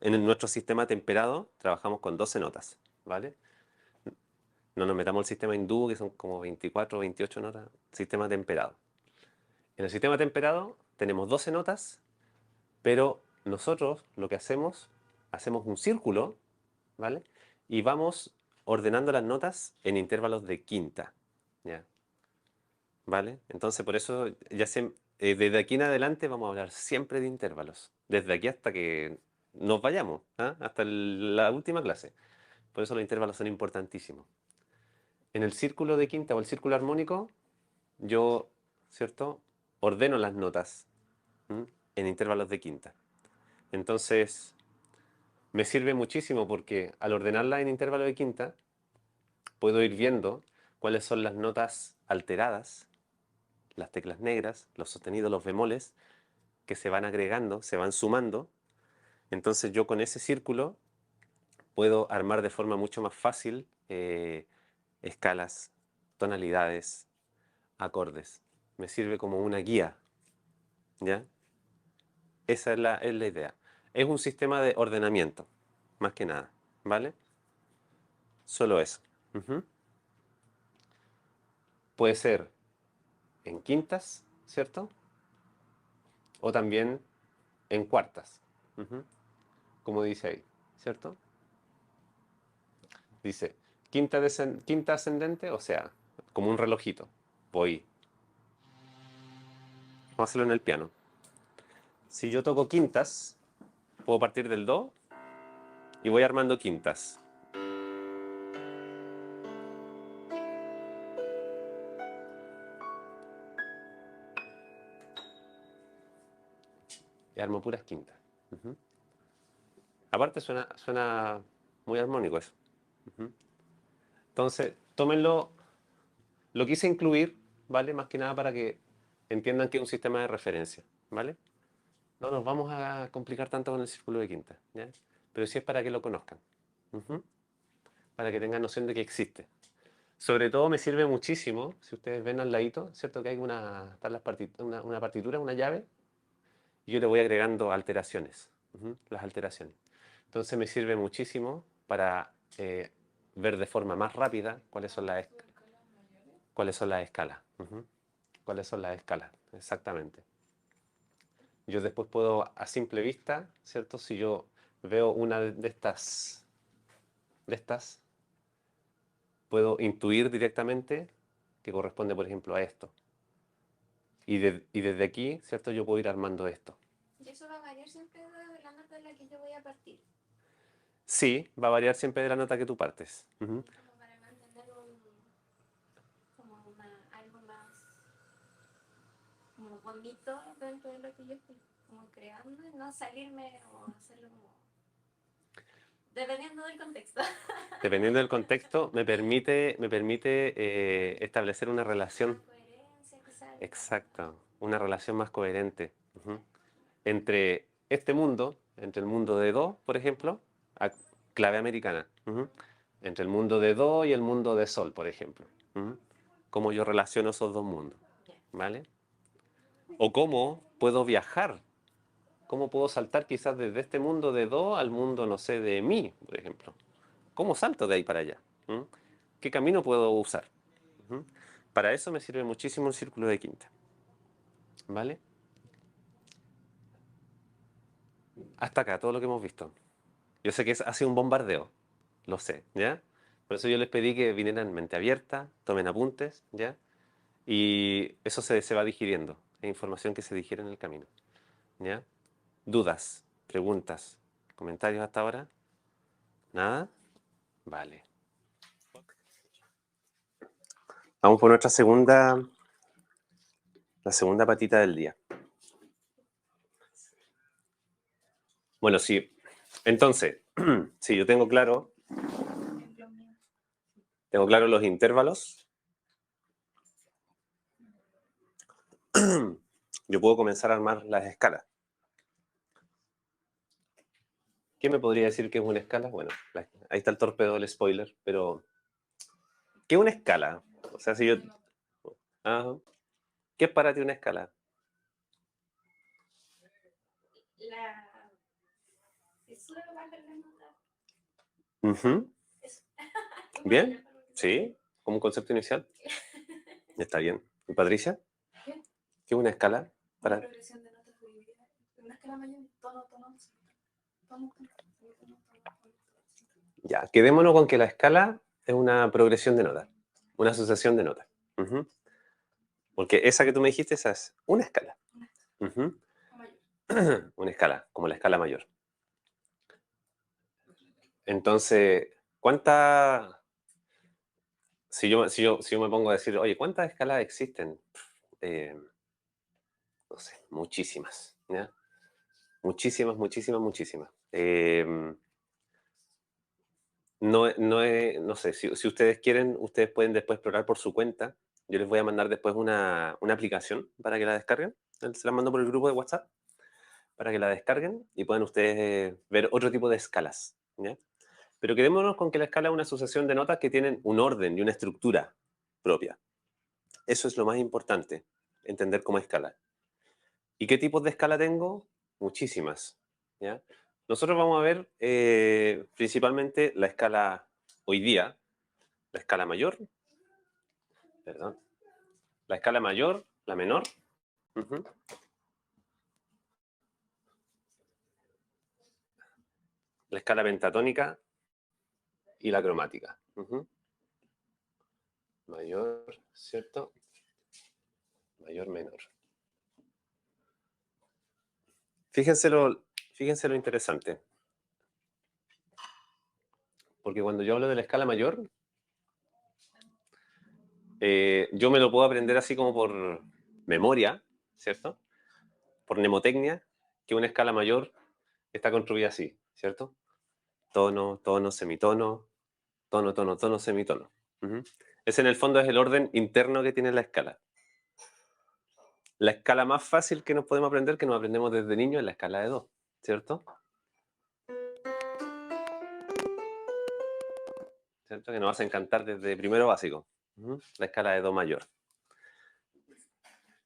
Nuestro sistema temperado trabajamos con 12 notas, ¿vale? No nos metamos al sistema hindú, que son como 24 o 28 notas, sistema temperado. En el sistema temperado tenemos 12 notas, pero nosotros lo que hacemos un círculo, ¿vale? Y vamos ordenando las notas en intervalos de quinta, ¿ya? ¿Vale? Entonces, por eso, desde aquí en adelante vamos a hablar siempre de intervalos. Desde aquí hasta que nos vayamos, ¿ah? Hasta la última clase. Por eso los intervalos son importantísimos. En el círculo de quinta o el círculo armónico, yo, ¿cierto? Ordeno las notas, ¿m? En intervalos de quinta. Entonces, me sirve muchísimo porque al ordenarlas en intervalos de quinta, puedo ir viendo cuáles son las notas alteradas, las teclas negras, los sostenidos, los bemoles, que se van agregando, se van sumando. Entonces yo con ese círculo puedo armar de forma mucho más fácil escalas, tonalidades, acordes. Me sirve como una guía, ¿ya? Esa es la idea. Es un sistema de ordenamiento, más que nada, ¿vale? Solo eso. Ujú. Puede ser en quintas, ¿cierto? O también en cuartas, ujú, como dice ahí, ¿cierto? Dice quinta ascendente, o sea, como un relojito. Voy, vamos a hacerlo en el piano. Si yo toco quintas, puedo partir del do y voy armando quintas. Y armo puras quintas. Ujú. Aparte suena muy armónico eso. Ujú. Entonces, tómenlo, lo quise incluir, ¿vale? Más que nada para que entiendan que es un sistema de referencia, ¿vale? No nos vamos a complicar tanto con el círculo de quinta, ¿ya? Pero sí es para que lo conozcan. Ujú. Para que tengan noción de que existe. Sobre todo me sirve muchísimo, si ustedes ven al ladito, ¿cierto? Que hay están una partitura, una llave, y yo le voy agregando alteraciones, las alteraciones. Entonces me sirve muchísimo para ver de forma más rápida cuáles son las escalas. Cuáles son las escalas, exactamente. Yo después puedo, a simple vista, ¿cierto? Si yo veo una de estas, puedo intuir directamente que corresponde, por ejemplo, a esto. Y desde aquí, ¿cierto? Yo puedo ir armando esto. ¿Y eso va a variar siempre de la nota en la que yo voy a partir? Sí, va a variar siempre de la nota que tú partes. Como para mantener algo más como bonito dentro de lo que yo estoy como creando y no salirme o hacerlo como... Dependiendo del contexto. Dependiendo del contexto, me permite establecer una relación. Coherencia, quizás. Exacto, una relación más coherente. Entre este mundo, entre el mundo de Do, por ejemplo, clave americana. Entre el mundo de Do y el mundo de Sol, por ejemplo. Cómo yo relaciono esos dos mundos. ¿Vale? O cómo puedo viajar. Cómo puedo saltar quizás desde este mundo de Do al mundo, no sé, de Mi, por ejemplo. ¿Cómo salto de ahí para allá? ¿Qué camino puedo usar? Para eso me sirve muchísimo el círculo de quinta. ¿Vale? Hasta acá, todo lo que hemos visto. Yo sé que ha sido un bombardeo, lo sé, ¿ya? Por eso yo les pedí que vinieran en mente abierta, tomen apuntes, ¿ya? Y eso se va digiriendo, es información que se digiere en el camino, ¿ya? ¿Dudas, preguntas, comentarios hasta ahora? ¿Nada? Vale. Vamos por nuestra la segunda patita del día. Bueno, sí. Entonces, si yo tengo claro los intervalos, yo puedo comenzar a armar las escalas. ¿Qué me podría decir que es una escala? Bueno, ahí está el torpedo del spoiler, pero ¿qué es una escala? O sea, si yo... ¿Qué es para ti una escala? Eso va a ser la nota. Bien, sí, como un concepto inicial. Está bien. ¿Y Patricia? ¿Qué? ¿Qué es una escala? Una progresión de notas divididas. Una escala mayor, tono, tono, tono, tono. Ya, quedémonos con que la escala es una progresión de notas, una asociación de notas. Porque esa que tú me dijiste, esa es una escala. Una escala, como la escala mayor. Entonces, ¿cuántas... Si yo me pongo a decir, oye, ¿cuántas escalas existen? No sé, muchísimas. ¿Ya? Muchísimas. No sé, si ustedes quieren, ustedes pueden después explorar por su cuenta. Yo les voy a mandar después una aplicación para que la descarguen. Se la mando por el grupo de WhatsApp para que la descarguen y puedan ustedes ver otro tipo de escalas. ¿Ya? Pero quedémonos con que la escala es una asociación de notas que tienen un orden y una estructura propia. Eso es lo más importante, entender cómo escala. ¿Y qué tipos de escala tengo? Muchísimas. ¿Ya? Nosotros vamos a ver principalmente la escala hoy día, la escala mayor, perdón, la escala mayor, la menor, la escala pentatónica y la cromática. Mayor, ¿cierto? Mayor, menor. Fíjense lo interesante. Porque cuando yo hablo de la escala mayor, yo me lo puedo aprender así como por memoria, ¿cierto? Por mnemotecnia, que una escala mayor está construida así, ¿cierto? tono, tono, semitono, tono, tono, tono, semitono. Ese en el fondo es el orden interno que tiene la escala. La escala más fácil que nos podemos aprender, que nos aprendemos desde niños, es la escala de do, ¿cierto? ¿Cierto? Que nos hacen cantar desde primero básico. La escala de do mayor.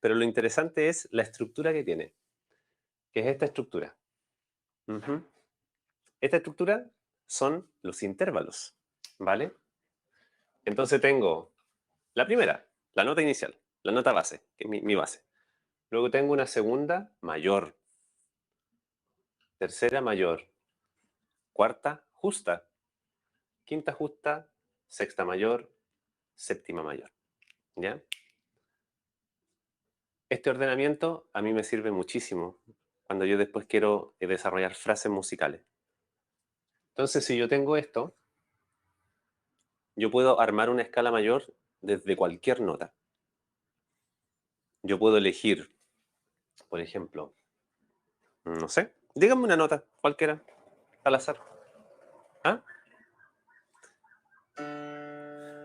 Pero lo interesante es la estructura que tiene, que es esta estructura. Esta estructura son los intervalos, ¿vale? Entonces tengo la primera, la nota inicial, la nota base, que es mi base. Luego tengo una segunda mayor, tercera mayor, cuarta justa, quinta justa, sexta mayor, séptima mayor. ¿Ya? Este ordenamiento a mí me sirve muchísimo cuando yo después quiero desarrollar frases musicales. Entonces, si yo tengo esto, yo puedo armar una escala mayor desde cualquier nota. Yo puedo elegir, por ejemplo, no sé, díganme una nota, cualquiera, al azar. ¿Ah?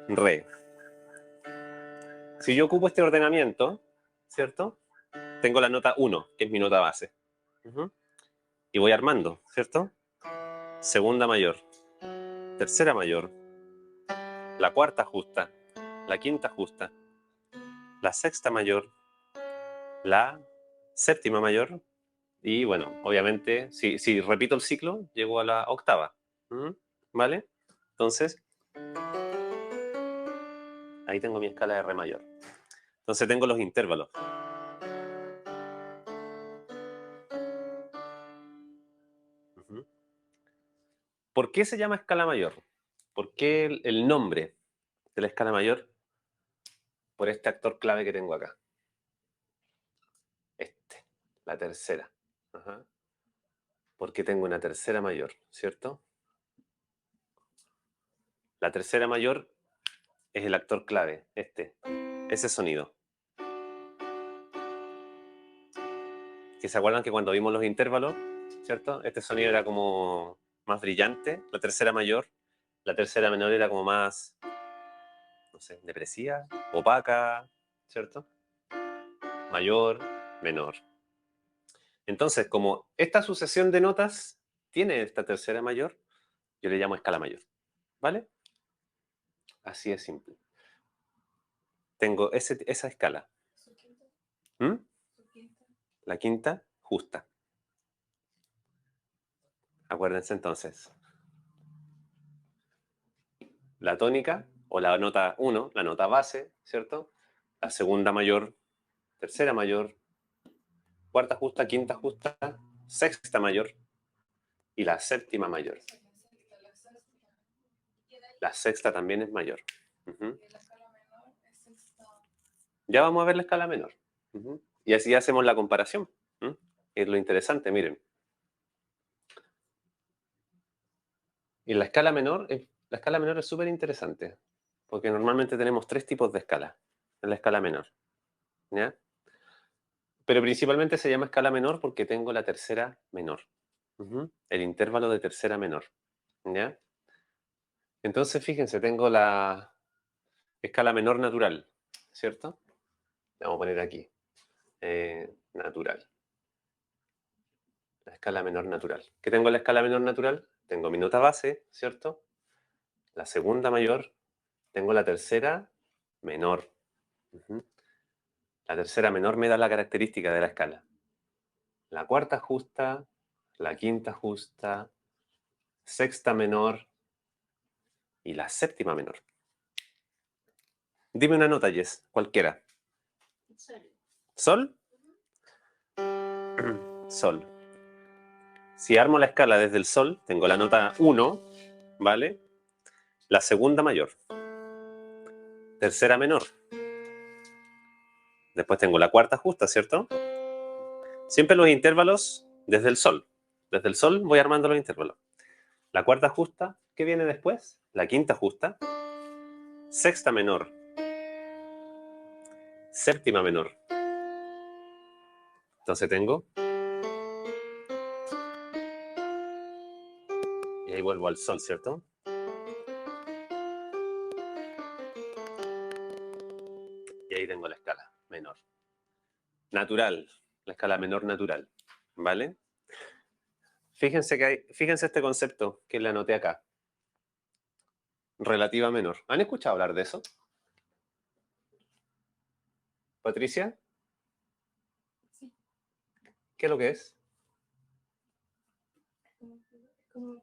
Re. Si yo ocupo este ordenamiento, ¿cierto? Tengo la nota 1, que es mi nota base. Y voy armando, ¿cierto? Segunda mayor, tercera mayor, la cuarta justa, la quinta justa, la sexta mayor, la séptima mayor, y bueno, obviamente, si repito el ciclo, llego a la octava. ¿Vale? Entonces, ahí tengo mi escala de re mayor. Entonces tengo los intervalos. ¿Por qué se llama escala mayor? ¿Por qué el nombre de la escala mayor? Por este actor clave que tengo acá. La tercera. Porque tengo una tercera mayor, ¿cierto? La tercera mayor es el actor clave, ese sonido. Que se acuerdan que cuando vimos los intervalos, ¿cierto? Este sonido era como más brillante, la tercera mayor. La tercera menor era como más, no sé, depresiva, opaca, ¿cierto? Mayor, menor. Entonces, como esta sucesión de notas tiene esta tercera mayor, yo le llamo escala mayor, ¿vale? Así es simple. Tengo esa escala. La quinta, justa. Acuérdense entonces. La tónica, o la nota 1, la nota base, ¿cierto? La segunda mayor, tercera mayor, cuarta justa, quinta justa, sexta mayor y la séptima mayor. La sexta también es mayor. Ya vamos a ver la escala menor. Y así hacemos la comparación. Es lo interesante, miren. Y la escala menor es súper interesante, porque normalmente tenemos 3 tipos de escala en la escala menor. ¿Ya? Pero principalmente se llama escala menor porque tengo la tercera menor. El intervalo de tercera menor. ¿Ya? Entonces, fíjense, tengo la escala menor natural, ¿cierto? Vamos a poner aquí. Natural. La escala menor natural. ¿Qué tengo en la escala menor natural? Tengo mi nota base, ¿cierto? La segunda mayor. Tengo la tercera menor. La tercera menor me da la característica de la escala. La cuarta justa, la quinta justa, sexta menor y la séptima menor. Dime una nota, Jess, cualquiera. ¿Sol? Sol. Si armo la escala desde el sol, tengo la nota 1, ¿vale? La segunda mayor. Tercera menor. Después tengo la cuarta justa, ¿cierto? Siempre los intervalos desde el sol. Desde el sol voy armando los intervalos. La cuarta justa, ¿qué viene después? La quinta justa. Sexta menor. Séptima menor. Entonces tengo. Y ahí Ahí vuelvo al sol, ¿cierto? Y ahí tengo la escala menor. Natural, la escala menor natural, ¿vale? Fíjense este concepto que le anoté acá. Relativa menor. ¿Han escuchado hablar de eso? ¿Patricia? Sí. ¿Qué es lo que es? Como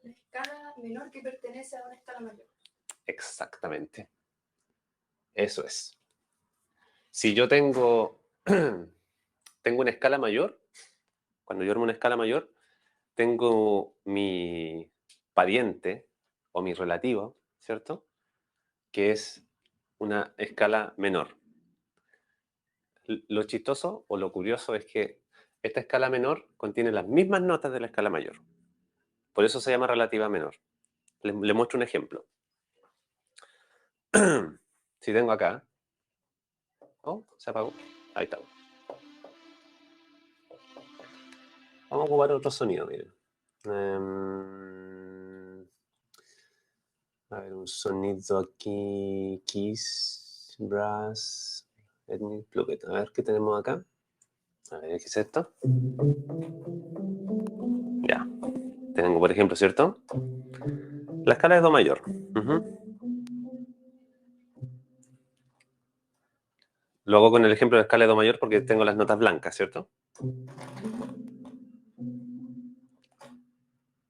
la escala menor que pertenece a una escala mayor. Exactamente. Eso es. Si yo tengo una escala mayor, cuando yo armo una escala mayor, tengo mi pariente o mi relativo, ¿cierto? Que es una escala menor. Lo chistoso o lo curioso es que esta escala menor contiene las mismas notas de la escala mayor. Por eso se llama relativa menor. Le muestro un ejemplo. Si tengo acá... Oh, se apagó. Ahí está. Vamos a ocupar otro sonido, miren. A ver, un sonido aquí. Kiss, brass, ethnic, plucket. A ver, ¿qué tenemos acá? A ver, ¿qué es esto? Ya. Tengo, por ejemplo, ¿cierto? La escala de Do mayor. Lo hago con el ejemplo de escala de Do mayor porque tengo las notas blancas, ¿cierto?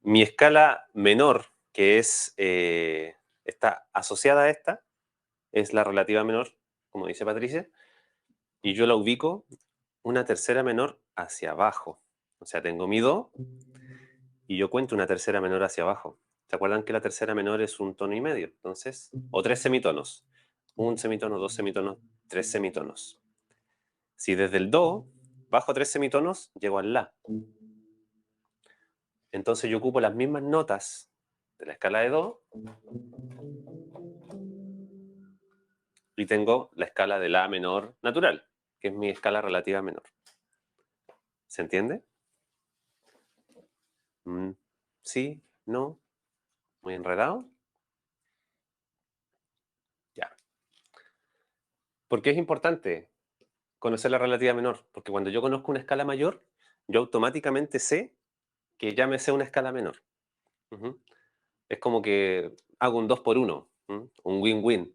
Mi escala menor, que es está asociada a esta, es la relativa menor, como dice Patricia, y yo la ubico una tercera menor hacia abajo. O sea, tengo mi Do y yo cuento una tercera menor hacia abajo. ¿Se acuerdan que la tercera menor es un tono y medio? Entonces, o 3 semitonos. Un semitono, 2 semitonos, 3 semitonos. Si desde el Do bajo 3 semitonos, llego al La. Entonces yo ocupo las mismas notas de la escala de Do y tengo la escala de La menor natural, que es mi escala relativa menor. ¿Se entiende? ¿Sí? ¿No? ¿Muy enredado? Ya. ¿Por qué es importante conocer la relativa menor? Porque cuando yo conozco una escala mayor, yo automáticamente sé que ya me sé una escala menor. Es como que hago un 2 por 1, un win-win.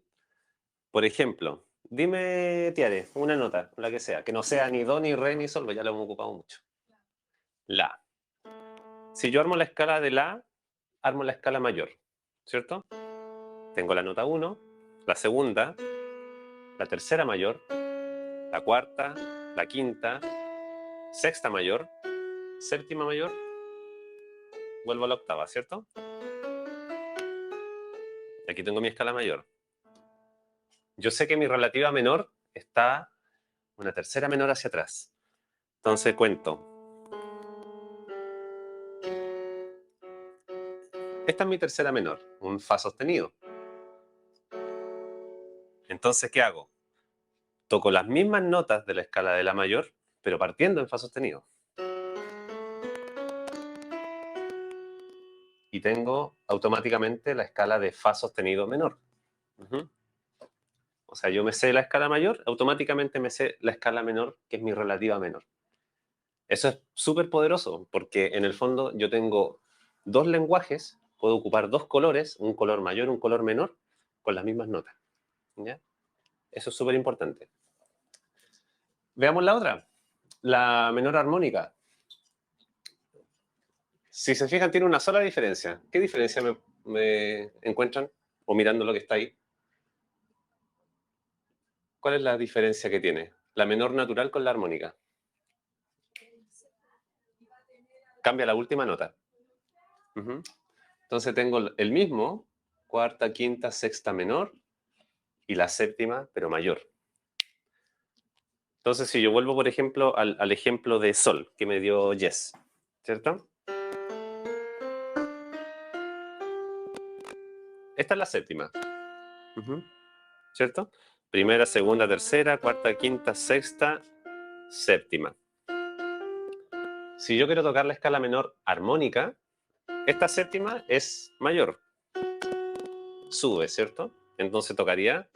Por ejemplo, dime, Tiare, una nota, la que sea, que no sea ni Do, ni Re, ni Sol, pues ya lo hemos ocupado mucho. La. Si yo armo la escala de La, armo la escala mayor, ¿cierto? Tengo la nota 1, la segunda, la tercera mayor, la cuarta, la quinta, sexta mayor, séptima mayor, vuelvo a la octava, ¿cierto? Aquí tengo mi escala mayor. Yo sé que mi relativa menor está una tercera menor hacia atrás. Entonces cuento. Esta es mi tercera menor, un Fa sostenido. Entonces, ¿qué hago? Toco las mismas notas de la escala de La mayor, pero partiendo en Fa sostenido. Y tengo automáticamente la escala de Fa sostenido menor. O sea, yo me sé la escala mayor, automáticamente me sé la escala menor, que es mi relativa menor. Eso es súper poderoso, porque en el fondo yo tengo dos lenguajes, puedo ocupar dos colores, un color mayor, un color menor, con las mismas notas. ¿Ya? Eso es súper importante. Veamos la otra, la menor armónica. Si se fijan, tiene una sola diferencia. ¿Qué diferencia me encuentran? O mirando lo que está ahí. ¿Cuál es la diferencia que tiene? La menor natural con la armónica. Cambia la última nota. Entonces tengo el mismo, cuarta, quinta, sexta menor y la séptima, pero mayor. Entonces, si yo vuelvo, por ejemplo, al ejemplo de Sol que me dio Jess, ¿cierto? Esta es la séptima. ¿Cierto? Primera, segunda, tercera, cuarta, quinta, sexta, séptima. Si yo quiero tocar la escala menor armónica, esta séptima es mayor. Sube, ¿cierto? Entonces tocaría.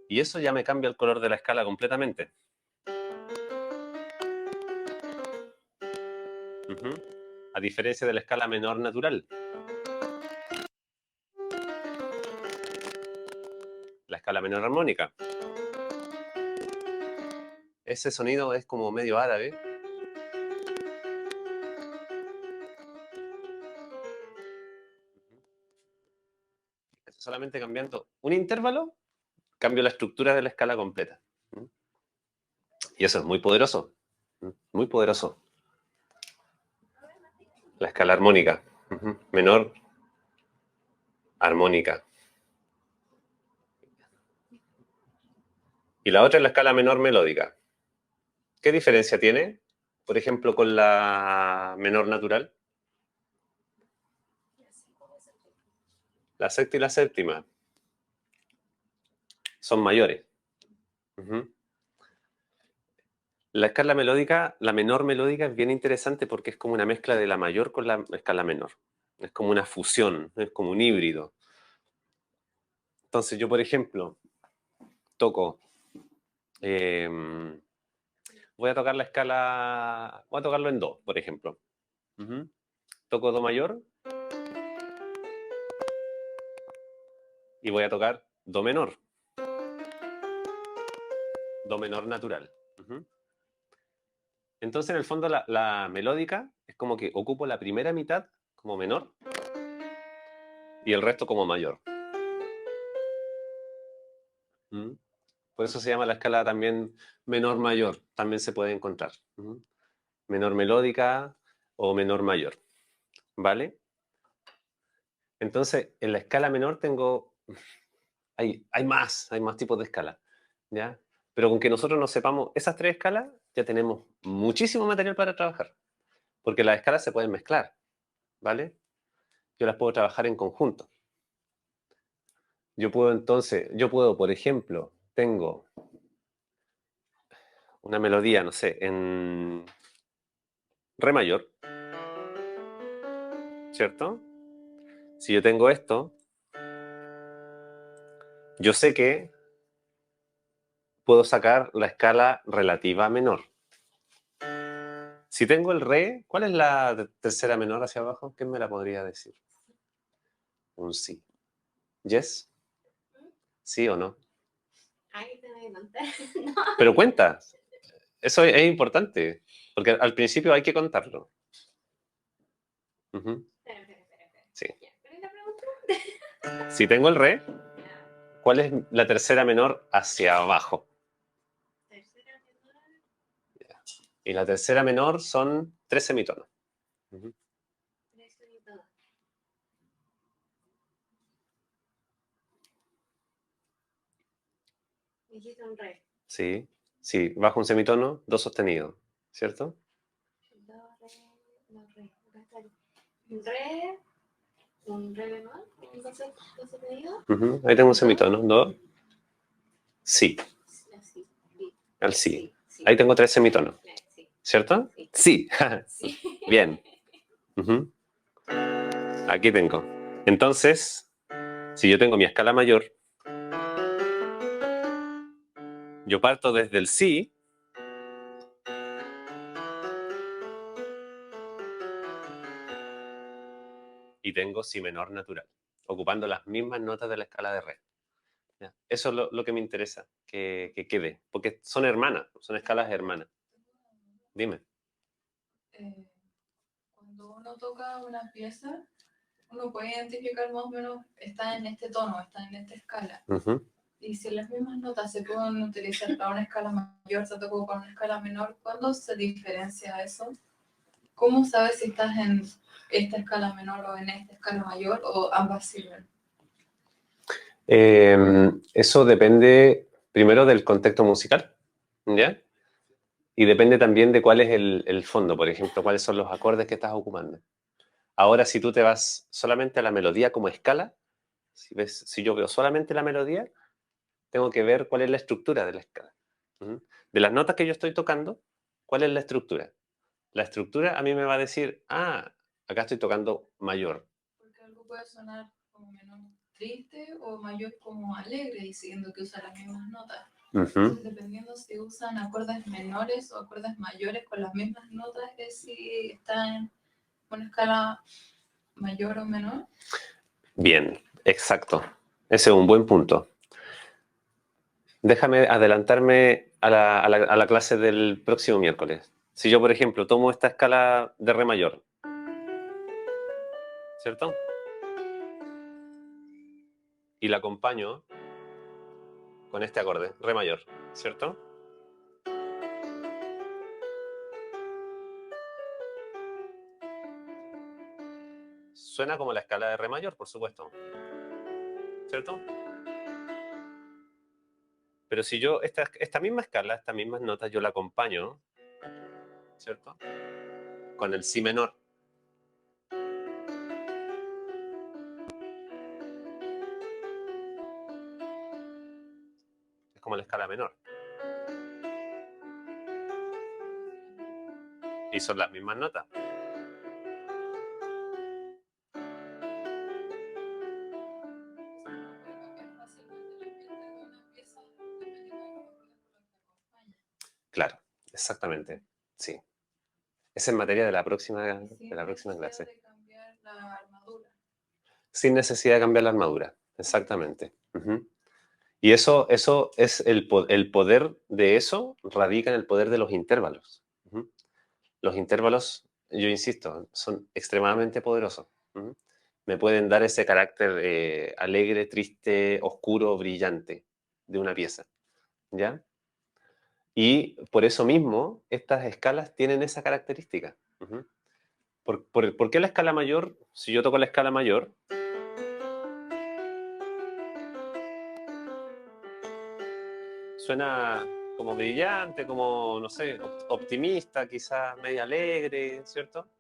Y eso ya me cambia el color de la escala completamente. A diferencia de la escala menor natural. La escala menor armónica. Ese sonido es como medio árabe. Solamente cambiando un intervalo, cambio la estructura de la escala completa. Y eso es muy poderoso. Muy poderoso. La escala armónica. Menor armónica. Y la otra es la escala menor melódica. ¿Qué diferencia tiene, por ejemplo, con la menor natural? La sexta y la séptima son mayores. La escala melódica, la menor melódica es bien interesante porque es como una mezcla de la mayor con la escala menor. Es como una fusión, es como un híbrido. Entonces yo, por ejemplo, toco... voy a tocar la escala... Voy a tocarlo en do, por ejemplo. Toco do mayor. Y voy a tocar do menor. Do menor natural. Entonces, en el fondo, la melódica es como que ocupo la primera mitad como menor y el resto como mayor. Por eso se llama la escala también menor-mayor. También se puede encontrar. Menor melódica o menor mayor. ¿Vale? Entonces, en la escala menor tengo... Hay más tipos de escala. ¿Ya? Pero con que nosotros nos sepamos esas 3 escalas, ya tenemos muchísimo material para trabajar. Porque las escalas se pueden mezclar. ¿Vale? Yo las puedo trabajar en conjunto. Yo puedo, por ejemplo, tengo una melodía, no sé, en re mayor, ¿cierto? Si yo tengo esto, yo sé que puedo sacar la escala relativa menor. Si tengo el re, ¿cuál es la tercera menor hacia abajo? ¿Quién me la podría decir? Un si. ¿Yes? ¿Sí o no? Ahí te voy a contar. No. Pero cuenta. Eso es importante, porque al principio hay que contarlo. Espera. Sí. Ya, ¿cuál es la pregunta? Si tengo el re, Ya. ¿cuál es la tercera menor hacia abajo? Tercera menor. Y la tercera menor son 3 semitonos. Tres semitonos. Dijiste un re. Sí, sí, bajo un semitono, do sostenido, ¿cierto? Do, re. Acá está un re. Un re menor. Entonces, ¿do sostenido? Ahí tengo un semitono, do, si, Así. al si. Sí. Ahí tengo 3 semitonos, Sí. ¿cierto? Sí. Sí. Sí. Bien. Aquí tengo. Entonces, si yo tengo mi escala mayor, yo parto desde el si y tengo si menor natural, ocupando las mismas notas de la escala de re. ¿Ya? Eso es lo que me interesa, que quede, porque son hermanas, son escalas hermanas. Dime. Cuando uno toca una pieza, uno puede identificar más o menos, está en este tono, está en esta escala. Y si las mismas notas se pueden utilizar para una escala mayor, se tocó para una escala menor, ¿cuándo se diferencia eso? ¿Cómo sabes si estás en esta escala menor o en esta escala mayor o ambas sirven? Eso depende primero del contexto musical, ¿ya? Y depende también de cuál es el fondo, por ejemplo, cuáles son los acordes que estás ocupando. Ahora, si tú te vas solamente a la melodía como escala, si yo veo solamente la melodía, tengo que ver cuál es la estructura de la escala. De las notas que yo estoy tocando, ¿cuál es la estructura? La estructura a mí me va a decir, ah, acá estoy tocando mayor. Porque algo puede sonar como menor triste o mayor como alegre, diciendo que usa las mismas notas. Entonces, dependiendo si usan acordes menores o acordes mayores con las mismas notas, es si están en una escala mayor o menor. Bien, exacto. Ese es un buen punto. Déjame adelantarme a la clase del próximo miércoles. Si yo, por ejemplo, tomo esta escala de re mayor, ¿cierto? Y la acompaño con este acorde, re mayor, ¿cierto? Suena como la escala de re mayor, por supuesto, ¿cierto? Pero si yo esta misma escala, estas mismas notas, yo la acompaño, ¿cierto? Con el si menor. Es como la escala menor. Y son las mismas notas. Claro, exactamente, sí. Esa es materia de la próxima clase. De cambiar la armadura. Sin necesidad de cambiar la armadura, exactamente. Y eso es el poder de eso radica en el poder de los intervalos. Los intervalos, yo insisto, son extremadamente poderosos. Me pueden dar ese carácter alegre, triste, oscuro, brillante de una pieza. ¿Ya? Y por eso mismo, estas escalas tienen esa característica. ¿Por qué la escala mayor? Si yo toco la escala mayor, suena como brillante, como, no sé, optimista, quizás medio alegre, ¿cierto?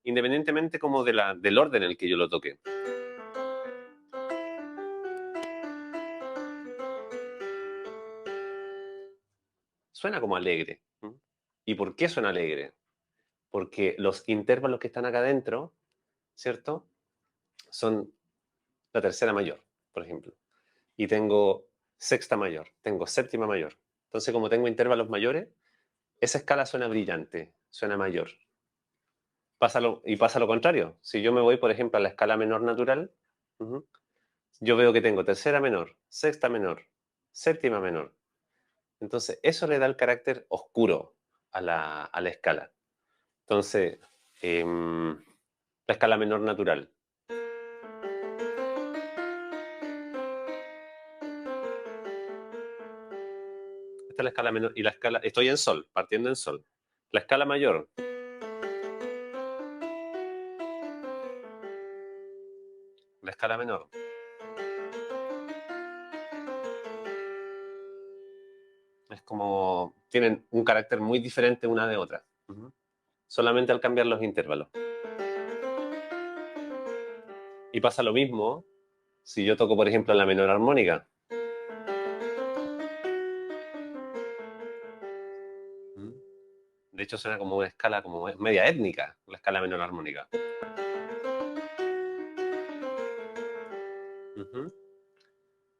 Independientemente como del orden en el que yo lo toque. Suena como alegre. ¿Y por qué suena alegre? Porque los intervalos que están acá adentro, ¿cierto? Son la tercera mayor, por ejemplo. Y tengo sexta mayor, tengo séptima mayor. Entonces, como tengo intervalos mayores, esa escala suena brillante, suena mayor. Pasa lo contrario. Si yo me voy, por ejemplo, a la escala menor natural, yo veo que tengo tercera menor, sexta menor, séptima menor. Entonces, eso le da el carácter oscuro a la escala. Entonces, la escala menor natural. Esta es la escala menor. Y la escala, estoy en sol, partiendo en sol. La escala mayor. La escala menor. Es como, tienen un carácter muy diferente una de otra. Solamente al cambiar los intervalos. Y pasa lo mismo si yo toco, por ejemplo, la menor armónica. De hecho, suena como una escala como media étnica, la escala menor armónica.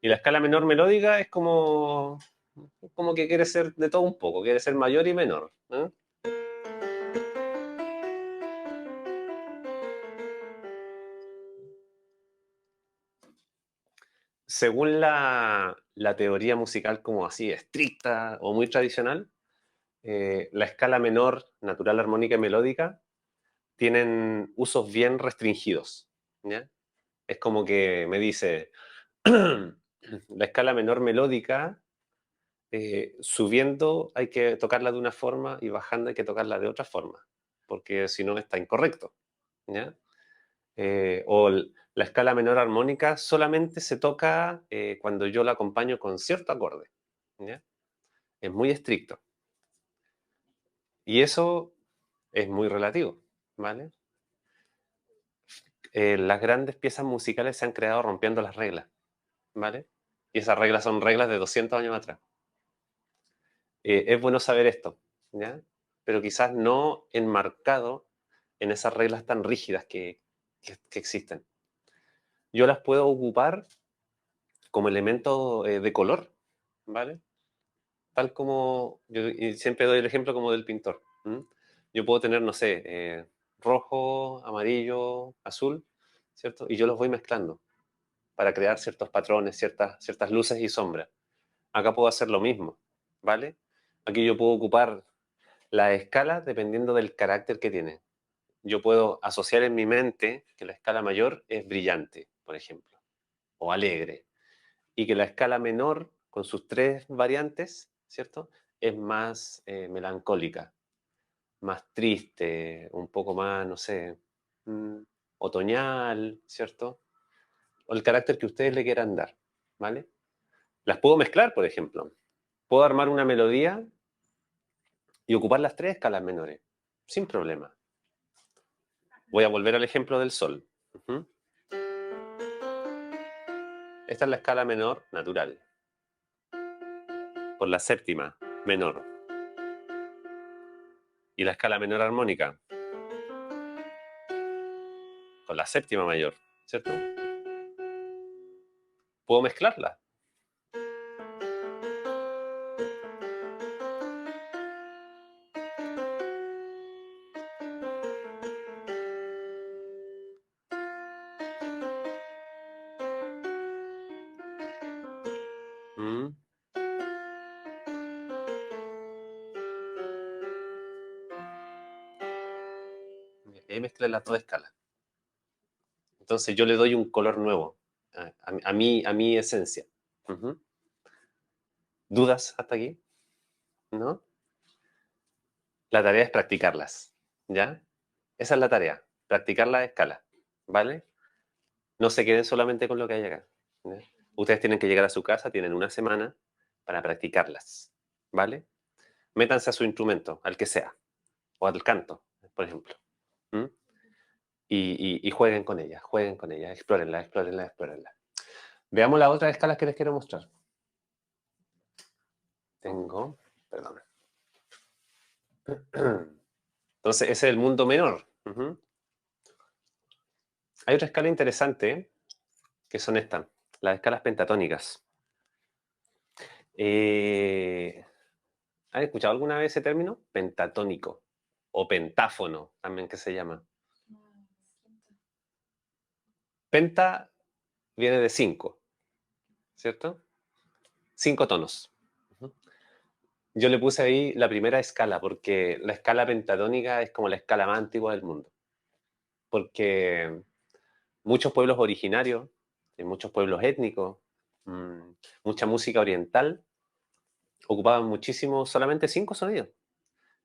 Y la escala menor melódica es como que quiere ser de todo un poco, quiere ser mayor y menor. Según la teoría musical como así estricta o muy tradicional, la escala menor, natural, armónica y melódica tienen usos bien restringidos. ¿Ya? Es como que me dice, la escala menor melódica, subiendo hay que tocarla de una forma y bajando hay que tocarla de otra forma, porque si no está incorrecto. ¿Ya? La escala menor armónica solamente se toca cuando yo la acompaño con cierto acorde. ¿Ya? Es muy estricto. Y eso es muy relativo, ¿vale? Las grandes piezas musicales se han creado rompiendo las reglas, ¿vale? Y esas reglas son reglas de 200 años atrás. Es bueno saber esto, ¿ya? pero quizás no enmarcado en esas reglas tan rígidas que existen. Yo las puedo ocupar como elemento de color, ¿vale? Tal como, yo y siempre doy el ejemplo como del pintor. Yo puedo tener, no sé, rojo, amarillo, azul, ¿cierto? Y yo los voy mezclando para crear ciertos patrones, ciertas luces y sombras. Acá puedo hacer lo mismo, ¿vale? Aquí yo puedo ocupar la escala dependiendo del carácter que tiene. Yo puedo asociar en mi mente que la escala mayor es brillante, por ejemplo, o alegre, y que la escala menor, con sus 3 variantes, ¿cierto?, es más melancólica, más triste, un poco más, no sé, otoñal, ¿cierto? O el carácter que ustedes le quieran dar, ¿vale? Las puedo mezclar, por ejemplo. Puedo armar una melodía y ocupar las 3 escalas menores, sin problema. Voy a volver al ejemplo del sol. Esta es la escala menor natural. Por la séptima menor. Y la escala menor armónica. Con la séptima mayor, ¿cierto? Puedo mezclarla. Mm. Y ahí mezclé las 2 escalas. Entonces yo le doy un color nuevo a mi esencia. ¿Dudas hasta aquí? ¿No? La tarea es practicarlas, ¿ya? Esa es la tarea, practicar la escala, ¿vale? No se queden solamente con lo que hay acá, ¿ya? Ustedes tienen que llegar a su casa, tienen una semana para practicarlas, ¿vale? Métanse a su instrumento, al que sea, o al canto, por ejemplo. Y jueguen con ellas, explórenlas, explórenlas, explórenlas. Veamos las otras escalas que les quiero mostrar. Perdón. Entonces, ese es el mundo menor. Hay otra escala interesante, que son estas, las escalas pentatónicas. ¿Han escuchado alguna vez ese término? Pentatónico. O pentáfono, también que se llama. Penta viene de 5, ¿cierto? 5 tonos. Yo le puse ahí la primera escala, porque la escala pentatónica es como la escala más antigua del mundo. Porque muchos pueblos originarios, muchos pueblos étnicos, mucha música oriental, ocupaban muchísimo solamente 5 sonidos.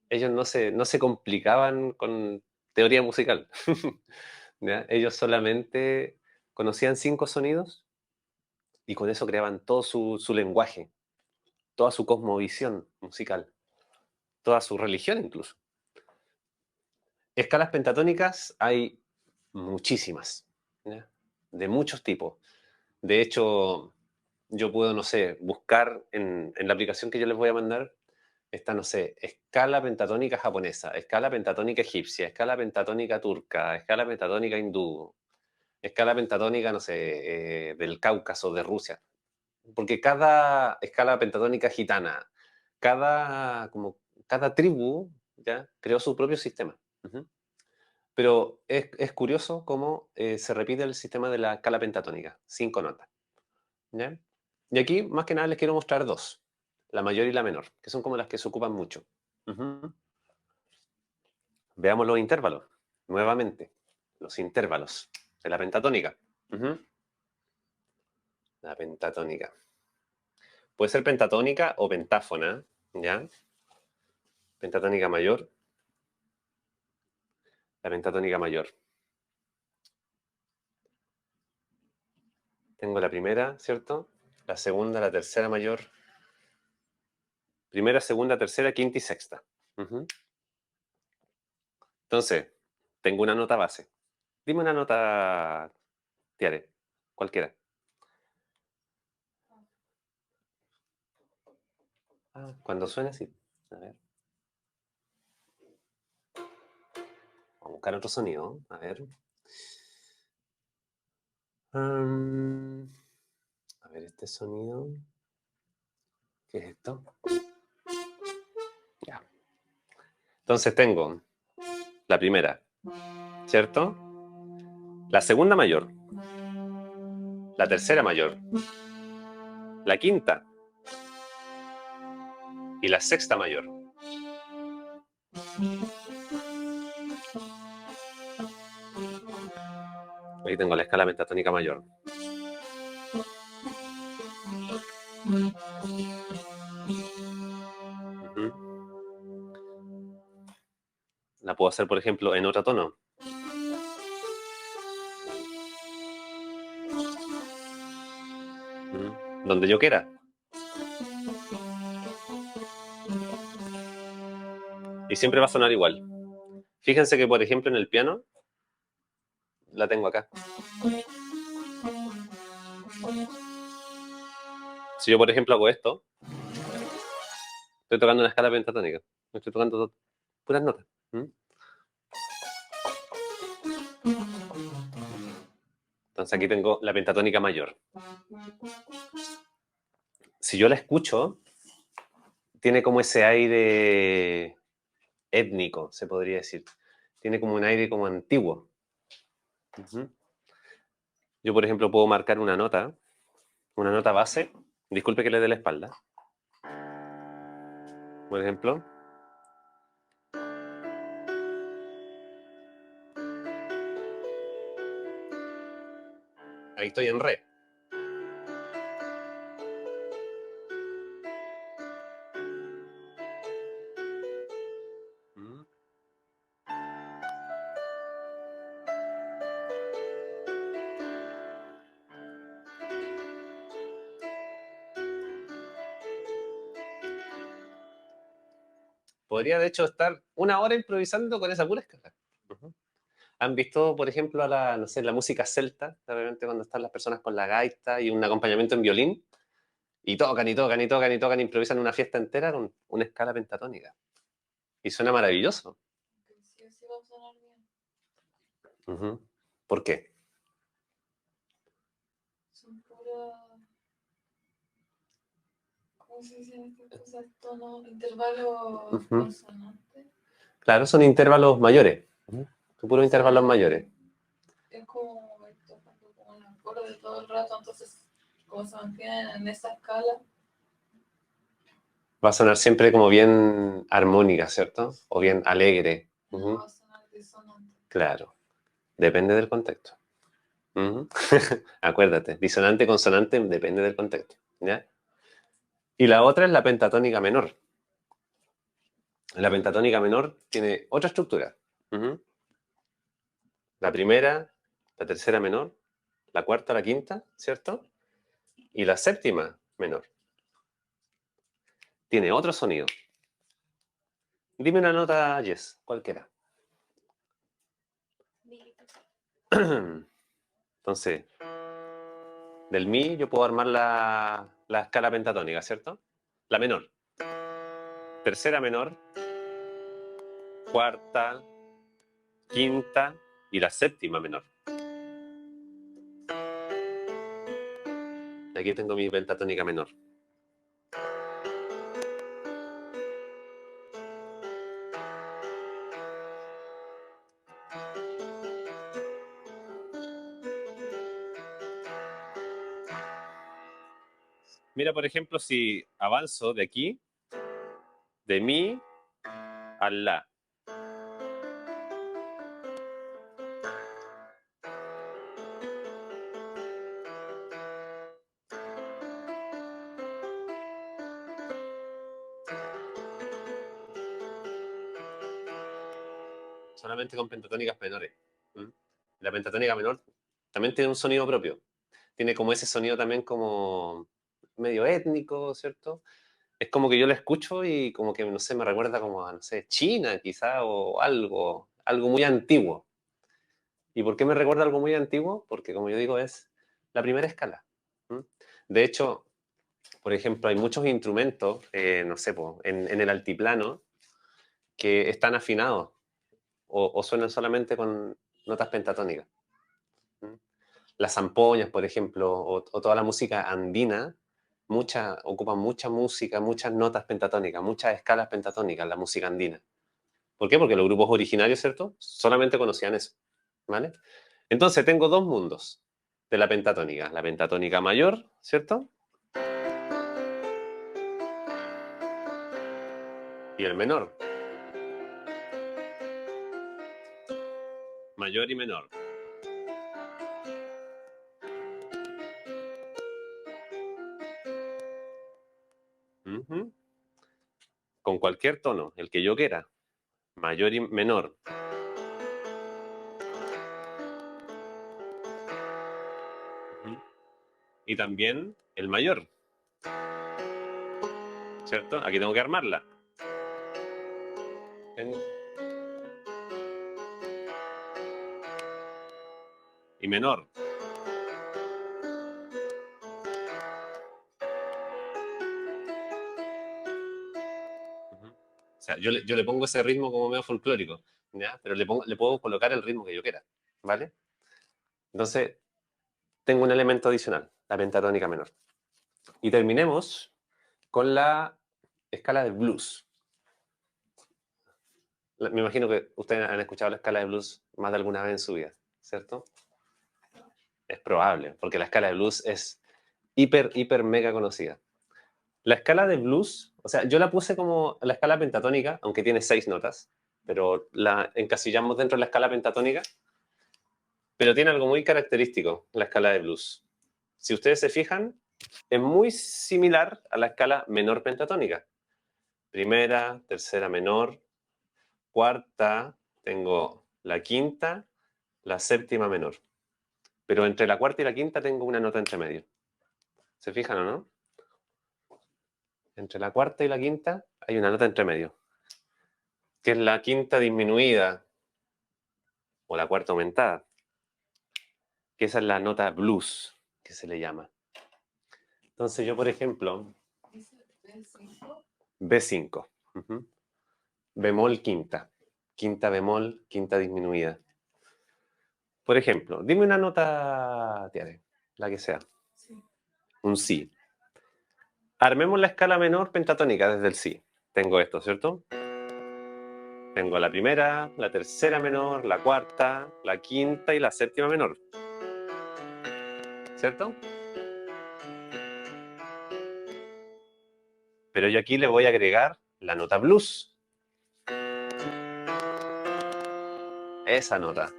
Ellos no se complicaban con teoría musical. ¿Ya? Ellos solamente conocían 5 sonidos y con eso creaban todo su lenguaje, toda su cosmovisión musical, toda su religión incluso. Escalas pentatónicas hay muchísimas, ¿ya? De muchos tipos. De hecho, yo puedo, no sé, buscar en la aplicación que yo les voy a mandar, está, no sé, escala pentatónica japonesa, escala pentatónica egipcia, escala pentatónica turca, escala pentatónica hindú, escala pentatónica, no sé, del Cáucaso, de Rusia. Porque cada escala pentatónica gitana, cada tribu, ¿ya?, creó su propio sistema. Pero es curioso cómo se repite el sistema de la escala pentatónica, 5 notas, ¿ya? Y aquí, más que nada, les quiero mostrar 2, la mayor y la menor, que son como las que se ocupan mucho. Veamos los intervalos, nuevamente, los intervalos de la pentatónica. La pentatónica. Puede ser pentatónica o pentáfona, ¿ya? Pentatónica mayor. La pentatónica mayor. Tengo la primera, ¿cierto? La segunda, la tercera mayor. Primera, segunda, tercera, quinta y sexta. Entonces, tengo una nota base. Dime una nota, Tiare, cualquiera. Cuando suene así. A ver. a buscar otro sonido. A ver. A ver, este sonido. ¿Qué es esto? Ya. Entonces tengo la primera, ¿cierto? La segunda mayor. La tercera mayor. La quinta. Y la sexta mayor. Aquí tengo la escala pentatónica mayor. La puedo hacer, por ejemplo, en otro tono. Donde yo quiera. Y siempre va a sonar igual. Fíjense que, por ejemplo, en el piano, la tengo acá. Si yo, por ejemplo, hago esto, estoy tocando una escala pentatónica. Estoy tocando puras notas. Entonces aquí tengo la pentatónica mayor. Si yo la escucho, tiene como ese aire étnico, se podría decir. Tiene como un aire como antiguo. Yo, por ejemplo, puedo marcar una nota base. Disculpe que le dé la espalda. Por ejemplo. Ahí estoy en re. Podría, de hecho, estar una hora improvisando con esa pura escala. ¿Han visto, por ejemplo, a la, no sé, la música celta? De repente cuando están las personas con la gaita y un acompañamiento en violín, y tocan, y tocan, y tocan, y tocan, improvisan una fiesta entera con una escala pentatónica. Y suena maravilloso. Sí, sí va a sonar bien. ¿Por qué? Son puras. ¿Cómo se dicen estas cosas? Tonos, intervalos consonantes. Claro, son intervalos mayores. Son puros intervalos mayores. Es como ir tocando como un acorde todo el rato, entonces, como se mantienen en esa escala. Va a sonar siempre como bien armónica, ¿cierto? O bien alegre. No va a sonar disonante. Claro, depende del contexto. Acuérdate, disonante, consonante, depende del contexto. ¿Ya? Y la otra es la pentatónica menor. La pentatónica menor tiene otra estructura. La primera, la tercera menor, la cuarta, la quinta, ¿cierto? Y la séptima menor. Tiene otro sonido. Dime una nota, Jess, cualquiera. Entonces, del mi yo puedo armar la escala pentatónica, ¿cierto? La menor. Tercera menor. Cuarta. Quinta. Y la séptima menor. Aquí tengo mi pentatónica menor. Mira, por ejemplo, si avanzo de aquí, de mi a la. Solamente con pentatónicas menores. La pentatónica menor también tiene un sonido propio. Tiene como ese sonido también como medio étnico, ¿cierto? Es como que yo la escucho y como que, no sé, me recuerda como a, no sé, China quizá o algo muy antiguo. ¿Y por qué me recuerda algo muy antiguo? Porque, como yo digo, es la primera escala. De hecho, por ejemplo, hay muchos instrumentos, no sé, en el altiplano, que están afinados o suenan solamente con notas pentatónicas. Las zampoñas, por ejemplo, o toda la música andina, ocupan mucha música, muchas notas pentatónicas, muchas escalas pentatónicas, la música andina. ¿Por qué? Porque los grupos originarios, ¿cierto? Solamente conocían eso, ¿vale? Entonces tengo dos mundos de la pentatónica mayor, ¿cierto? Y el menor. Mayor y menor. Ujú. Con cualquier tono, el que yo quiera. Mayor y menor. Ujú. Y también el mayor. ¿Cierto? Aquí tengo que armarla. Y menor. O sea, yo le pongo ese ritmo como medio folclórico, ¿ya? Pero le puedo colocar el ritmo que yo quiera, ¿vale? Entonces, tengo un elemento adicional, la pentatónica menor. Y terminemos con la escala del blues. Me imagino que ustedes han escuchado la escala de blues más de alguna vez en su vida, ¿cierto? Es probable, porque la escala de blues es hiper, mega conocida. La escala de blues, o sea, yo la puse como la escala pentatónica, aunque tiene 6 notas, pero la encasillamos dentro de la escala pentatónica, pero tiene algo muy característico, la escala de blues. Si ustedes se fijan, es muy similar a la escala menor pentatónica. Primera, tercera menor, cuarta, tengo la quinta, la séptima menor. Pero entre la cuarta y la quinta tengo una nota entre medio. ¿Se fijan o no? Entre la cuarta y la quinta hay una nota entre medio, que es la quinta disminuida o la cuarta aumentada, que esa es la nota blues, que se le llama. Entonces yo, por ejemplo, B5, bemol quinta, quinta bemol, quinta disminuida. Por ejemplo, dime una nota, Tiare, la que sea. Sí. Un si. Armemos la escala menor pentatónica desde el si. Tengo esto, ¿cierto? Tengo la primera, la tercera menor, la cuarta, la quinta y la séptima menor. ¿Cierto? Pero yo aquí le voy a agregar la nota blues. Esa nota.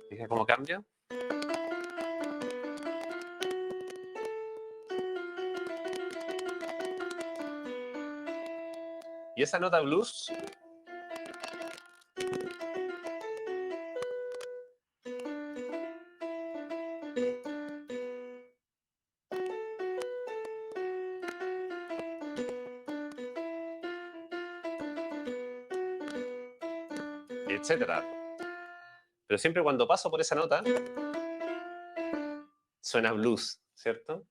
¿Fija cómo cambia? Y esa nota blues etcétera. Pero siempre cuando paso por esa nota, suena blues, ¿cierto?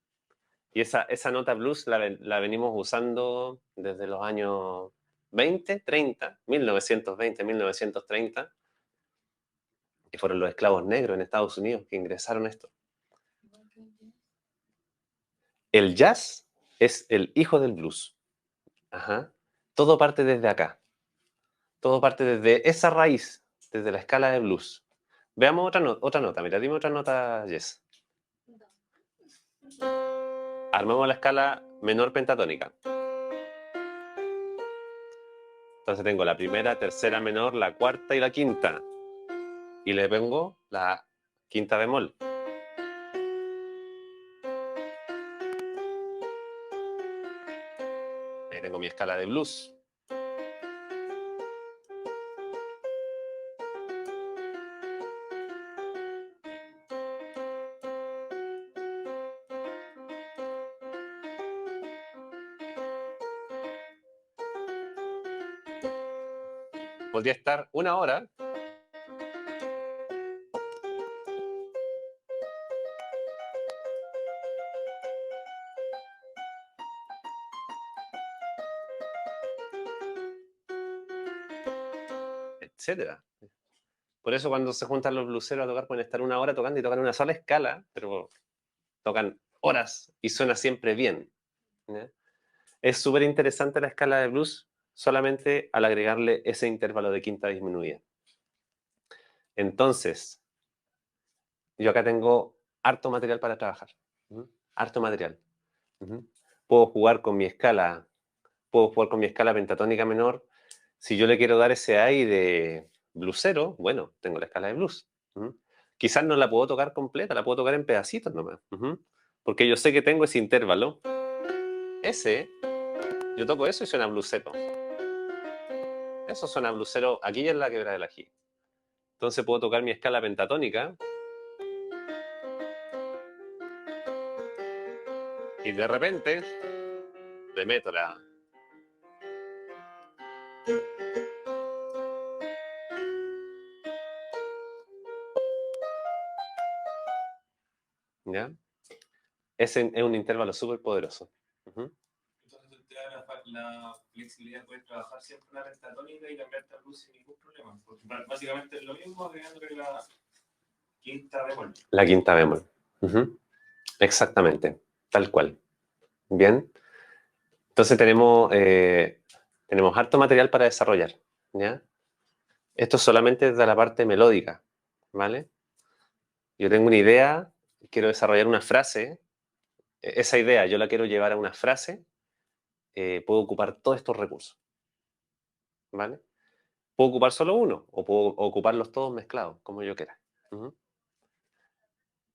Y esa nota blues la venimos usando desde los años 20, 30, 1920, 1930, y fueron los esclavos negros en Estados Unidos que ingresaron esto. El jazz es el hijo del blues. Ajá. Todo parte desde acá. Todo parte desde esa raíz, desde la escala de blues. Veamos otra nota. Mira, dime otra nota, Jess. Armamos la escala menor pentatónica. Entonces tengo la primera, tercera menor, la cuarta y la quinta. Y le pongo la quinta bemol. Ahí tengo mi escala de blues. Podría estar una hora etc. Por eso cuando se juntan los blueseros a tocar pueden estar una hora tocando y tocan una sola escala, pero tocan horas y suena siempre bien, ¿ya? Es súper interesante la escala de blues solamente al agregarle ese intervalo de quinta disminuida. Entonces, yo acá tengo harto material para trabajar. Harto material. Puedo jugar con mi escala pentatónica menor. Si yo le quiero dar ese aire bluesero, bueno, tengo la escala de blues. Quizás no la puedo tocar completa, la puedo tocar en pedacitos nomás. Porque yo sé que tengo ese intervalo. Yo toco eso y suena bluesero. Eso suena bluesero aquí en la quebrada del ají. Entonces puedo tocar mi escala pentatónica y de repente le meto la... ¿Ya? Ese es un intervalo súper poderoso. Entonces te da la flexibilidad de poder trabajar siempre una pentatónica y cambiarte a blues sin ningún problema. Porque básicamente es lo mismo agregándole la quinta bemol. La quinta bemol. Exactamente, tal cual. Bien. Entonces tenemos harto material para desarrollar, ¿ya? Esto solamente es de la parte melódica, ¿vale? Yo tengo una idea, quiero desarrollar una frase, esa idea yo la quiero llevar a una frase, puedo ocupar todos estos recursos, ¿vale? Puedo ocupar solo uno o puedo ocuparlos todos mezclados, como yo quiera.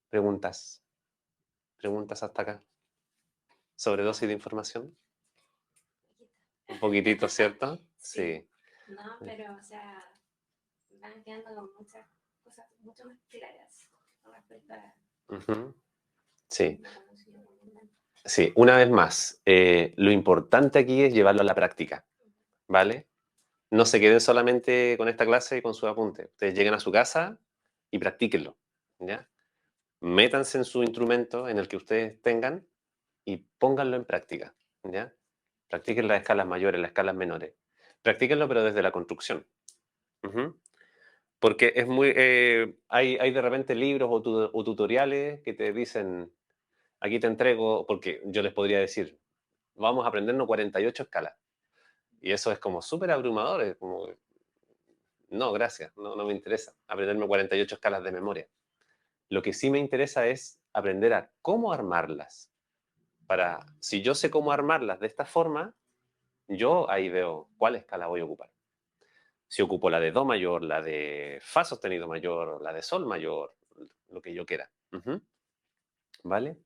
Preguntas. Preguntas hasta acá. Sobredosis de información. Un poquitito, ¿cierto? Sí. No, pero, o sea, van quedando con muchas cosas mucho más claras con respecto a Sí. la conocimiento. Sí, una vez más, lo importante aquí es llevarlo a la práctica, ¿vale? No se queden solamente con esta clase y con sus apuntes. Ustedes lleguen a su casa y practíquenlo, ¿ya? Métanse en su instrumento en el que ustedes tengan y pónganlo en práctica, ¿ya? Practiquen las escalas mayores, las escalas menores. Practíquenlo, pero desde la construcción. Porque es muy... hay de repente libros o tutoriales que te dicen, aquí te entrego, porque yo les podría decir, vamos a aprendernos 48 escalas. Y eso es como súper abrumador, es como, no, gracias, no me interesa aprenderme 48 escalas de memoria. Lo que sí me interesa es aprender a cómo armarlas. Si yo sé cómo armarlas de esta forma, yo ahí veo cuál escala voy a ocupar. Si ocupo la de Do mayor, la de Fa sostenido mayor, la de Sol mayor, lo que yo quiera. ¿Vale?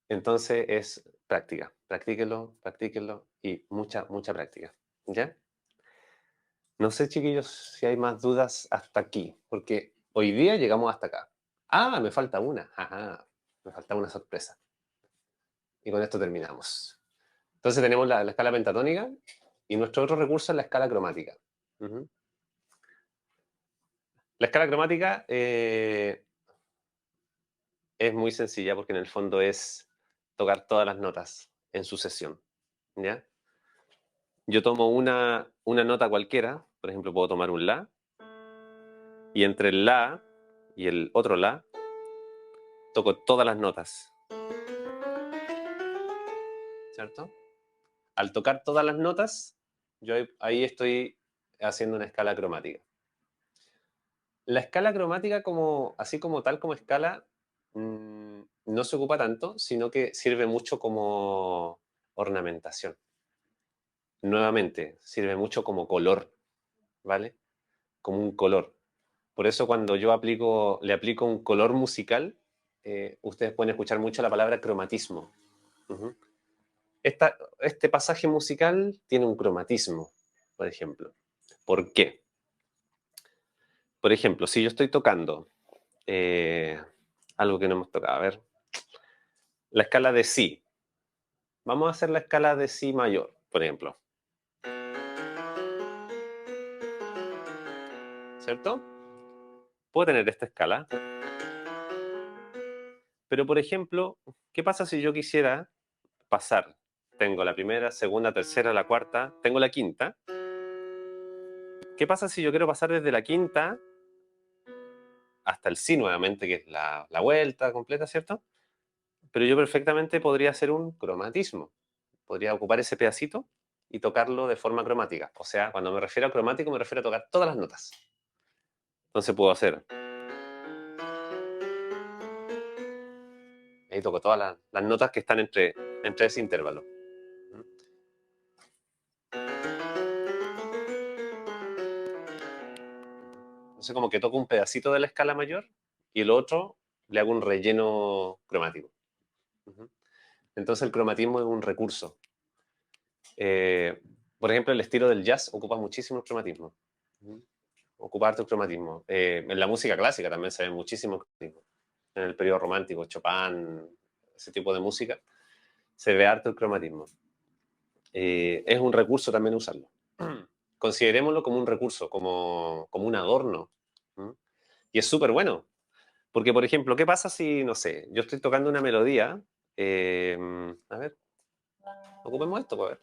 Entonces es práctica. Practíquenlo, practíquenlo y mucha, mucha práctica. ¿Ya? No sé, chiquillos, si hay más dudas hasta aquí, porque hoy día llegamos hasta acá. Ah, me falta una. Ajá, me falta una sorpresa. Y con esto terminamos. Entonces tenemos la escala pentatónica y nuestro otro recurso es la escala cromática. La escala cromática es muy sencilla porque en el fondo es tocar todas las notas en sucesión, ¿ya? Yo tomo una nota cualquiera, por ejemplo, puedo tomar un La, y entre el La y el otro La, toco todas las notas, ¿cierto? Al tocar todas las notas, yo ahí estoy haciendo una escala cromática. La escala cromática, así como tal como escala, no se ocupa tanto, sino que sirve mucho como ornamentación. Nuevamente, sirve mucho como color, ¿vale? Como un color. Por eso cuando yo le aplico un color musical, ustedes pueden escuchar mucho la palabra cromatismo. Este pasaje musical tiene un cromatismo, por ejemplo. ¿Por qué? Por ejemplo, si yo estoy tocando algo que no hemos tocado, a ver, la escala de Si. Vamos a hacer la escala de Si mayor, por ejemplo. ¿Cierto? Puedo tener esta escala. Pero, por ejemplo, ¿qué pasa si yo quisiera pasar? Tengo la primera, segunda, tercera, la cuarta, tengo la quinta. ¿Qué pasa si yo quiero pasar desde la quinta hasta el si nuevamente, que es la vuelta completa, ¿cierto? Pero yo perfectamente podría hacer un cromatismo. Podría ocupar ese pedacito y tocarlo de forma cromática. O sea, cuando me refiero a cromático, me refiero a tocar todas las notas. Entonces puedo hacer... Ahí toco todas las notas que están entre ese intervalo. Entonces como que toco un pedacito de la escala mayor y el otro le hago un relleno cromático. Entonces el cromatismo es un recurso. Por ejemplo, el estilo del jazz ocupa muchísimo el cromatismo. Ocupa harto el cromatismo. En la música clásica también se ve muchísimo el cromatismo. En el periodo romántico, Chopin, ese tipo de música, se ve harto el cromatismo. Es un recurso también usarlo. Considerémoslo como un recurso, como un adorno. Y es súper bueno. Porque, por ejemplo, ¿qué pasa si, no sé, yo estoy tocando una melodía? A ver, ocupemos esto, pues, a ver.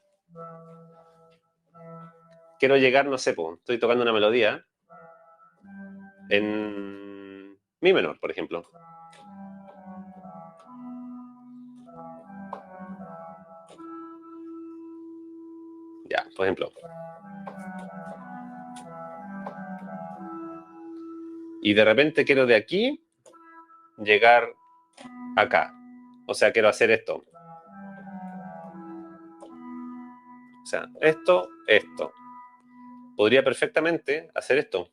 Quiero llegar, no sé, pues, estoy tocando una melodía en mi menor, por ejemplo. Ya, por ejemplo. Y de repente quiero de aquí llegar acá. O sea, quiero hacer esto. O sea, esto. Podría perfectamente hacer esto.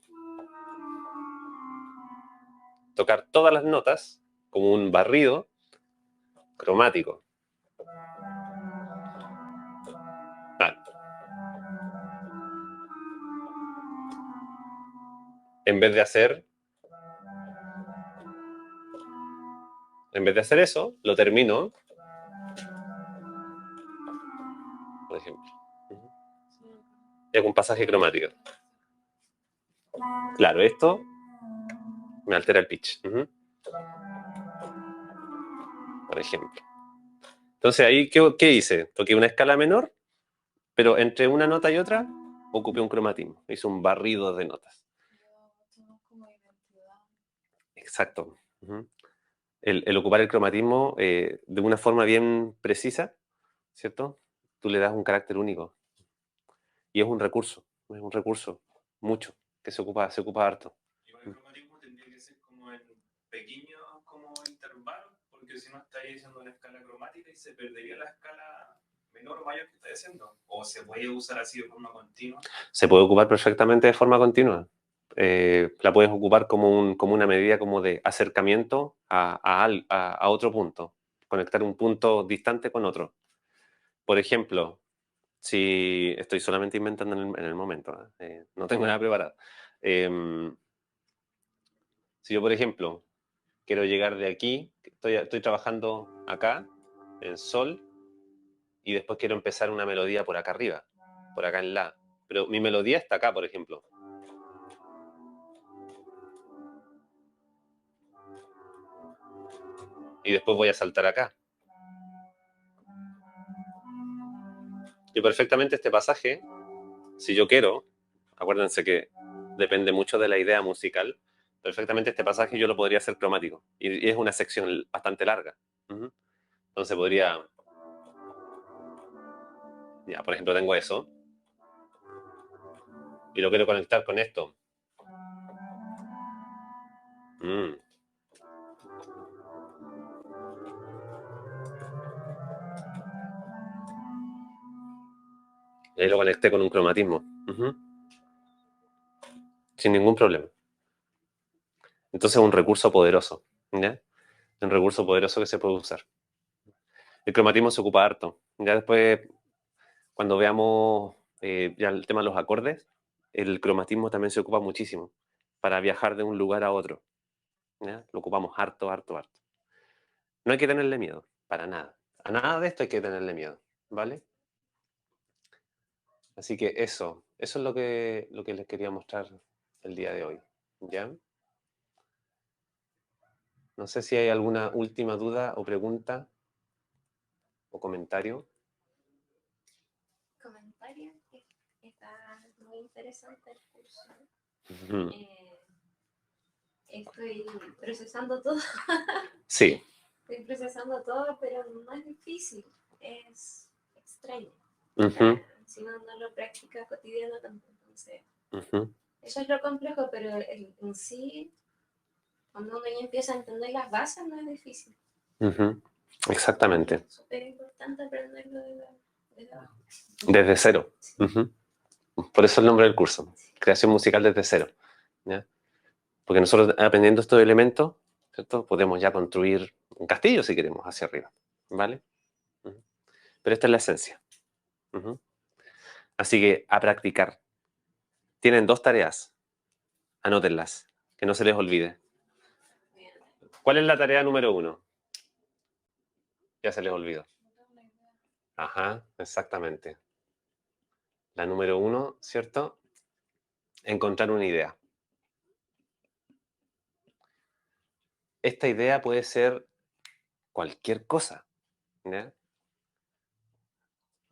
Tocar todas las notas como un barrido cromático. En vez de hacer eso, lo termino, por ejemplo. Y hago un pasaje cromático. Claro, esto me altera el pitch. Por ejemplo. Entonces ahí, ¿qué hice? Toqué una escala menor, pero entre una nota y otra ocupé un cromatismo. Hice un barrido de notas. Exacto. El ocupar el cromatismo de una forma bien precisa, ¿cierto? Tú le das un carácter único. Y es un recurso mucho, que se ocupa harto. Igual el cromatismo tendría que ser como en pequeños como intervalos, porque si no estaría haciendo una escala cromática y se perdería la escala menor o mayor que está haciendo. O se puede usar así de forma continua. Se puede ocupar perfectamente de forma continua. La puedes ocupar como una medida como de acercamiento a otro punto. Conectar un punto distante con otro. Por ejemplo, si estoy solamente inventando en el momento, no tengo nada preparado. Si yo, por ejemplo, quiero llegar de aquí, estoy trabajando acá, en sol, y después quiero empezar una melodía por acá arriba, por acá en la. Pero mi melodía está acá, por ejemplo. Y después voy a saltar acá. Y perfectamente este pasaje, si yo quiero, acuérdense que depende mucho de la idea musical, perfectamente este pasaje yo lo podría hacer cromático. Y es una sección bastante larga. Entonces podría... Ya, por ejemplo, tengo eso. Y lo quiero conectar con esto. Y ahí lo conecté con un cromatismo. Sin ningún problema. Entonces es un recurso poderoso. ¿Ya? Un recurso poderoso que se puede usar. El cromatismo se ocupa harto. Ya después, cuando veamos ya el tema de los acordes, el cromatismo también se ocupa muchísimo para viajar de un lugar a otro. ¿Ya? Lo ocupamos harto. No hay que tenerle miedo, para nada. A nada de esto hay que tenerle miedo, ¿vale? Así que eso es lo que les quería mostrar el día de hoy. ¿Ya? No sé si hay alguna última duda o pregunta o comentario. Comentario. Está muy interesante el curso. Ujú. Estoy procesando todo. Sí. Estoy procesando todo, pero no es difícil. Es extraño. Ujú, Si no, no lo practica cotidiano tampoco. Entonces, ujú, eso es lo complejo, pero en sí, cuando uno ya empieza a entender las bases, no es difícil. ujú. Exactamente. Es súper importante aprenderlo desde abajo. Desde cero. Sí. Ujú. Por eso el nombre del curso. Creación musical desde cero. ¿Ya? Porque nosotros aprendiendo estos elementos, ¿cierto? Podemos ya construir un castillo si queremos hacia arriba. ¿Vale? Ujú. Pero esta es la esencia. Ujú. Así que a practicar. Tienen 2 tareas. Anótenlas. Que no se les olvide. ¿Cuál es la tarea número 1? Ya se les olvidó. Ajá, exactamente. La número 1, ¿cierto? Encontrar una idea. Esta idea puede ser cualquier cosa, ¿ya?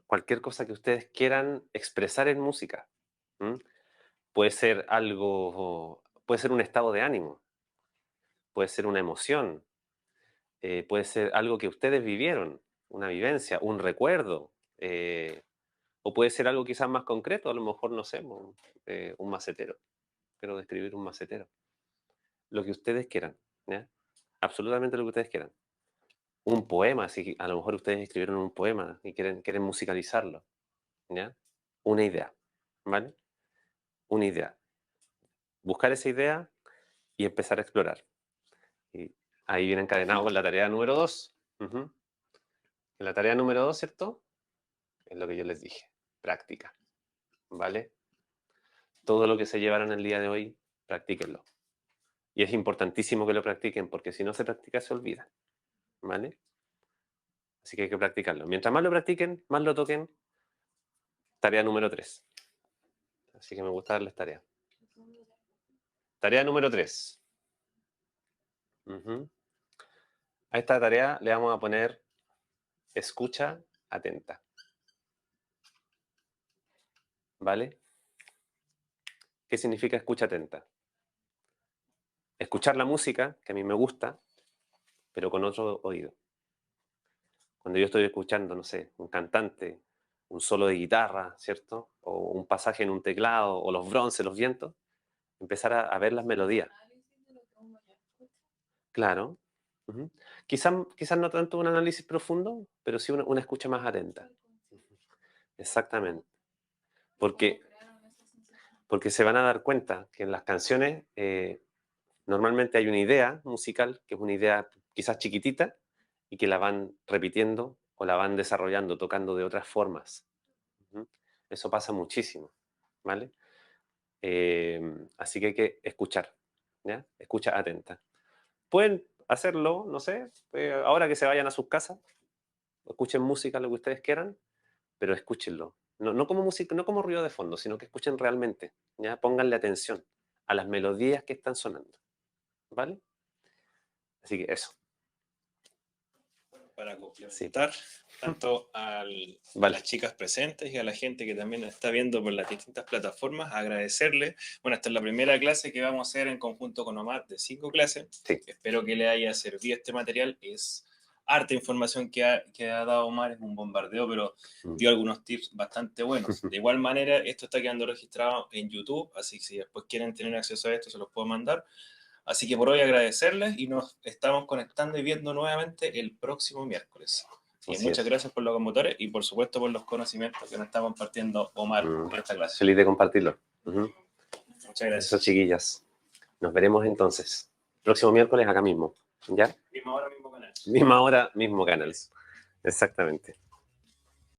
Cualquier cosa que ustedes quieran expresar en música. ¿M? Puede ser algo, puede ser un estado de ánimo, puede ser una emoción, puede ser algo que ustedes vivieron, una vivencia, un recuerdo, o puede ser algo quizás más concreto, a lo mejor, no sé, un macetero. Quiero describir un macetero. Lo que ustedes quieran, ¿ya? Absolutamente lo que ustedes quieran. Un poema, si a lo mejor ustedes escribieron un poema y quieren musicalizarlo, ¿ya? Una idea, ¿vale? Una idea. Buscar esa idea y empezar a explorar. Y ahí viene encadenado con la tarea número 2. Ujú. En la tarea número 2, ¿cierto? Es lo que yo les dije, práctica, ¿vale? Todo lo que se llevaron el día de hoy, practíquenlo. Y es importantísimo que lo practiquen porque si no se practica se olvida, ¿vale? Así que hay que practicarlo. Mientras más lo practiquen, más lo toquen. Tarea número 3. Así que me gusta darles tarea. Tarea número 3. A esta tarea le vamos a poner escucha atenta. ¿Vale? ¿Qué significa escucha atenta? Escuchar la música, que a mí me gusta, pero con otro oído. Cuando yo estoy escuchando, no sé, un cantante, un solo de guitarra, ¿cierto? O un pasaje en un teclado, o los bronces, los vientos, empezar a ver las melodías. Claro. Ujú. Quizás no tanto un análisis profundo, pero sí una escucha más atenta. Exactamente. Porque se van a dar cuenta que en las canciones normalmente hay una idea musical, que es una idea quizás chiquitita, y que la van repitiendo o la van desarrollando, tocando de otras formas. Ujú. Eso pasa muchísimo, ¿vale? Así que hay que escuchar, ¿ya? Escucha atenta. Pueden hacerlo, no sé, ahora que se vayan a sus casas, escuchen música, lo que ustedes quieran, pero escúchenlo. No como música, no como ruido de fondo, sino que escuchen realmente, ¿ya? Pónganle atención a las melodías que están sonando, ¿vale? Así que eso. Para Sí. complementar tanto a Vale. las chicas presentes y a la gente que también nos está viendo por las distintas plataformas, agradecerle. Bueno, esta es la primera clase que vamos a hacer en conjunto con Omar de 5 clases. Sí. Espero que le haya servido este material. Es harta información que ha dado Omar, es un bombardeo, pero dio algunos tips bastante buenos. De igual manera, esto está quedando registrado en YouTube, así que si después quieren tener acceso a esto, se los puedo mandar. Así que por hoy agradecerles y nos estamos conectando y viendo nuevamente el próximo miércoles. Muchas gracias por los conmutadores y por supuesto por los conocimientos que nos está compartiendo Omar en esta clase. Feliz de compartirlo. Muchas gracias. Eso, chiquillas. Nos veremos entonces. Próximo miércoles acá mismo. ¿Ya? Misma hora, mismo canal. Misma hora, mismo canal. Exactamente.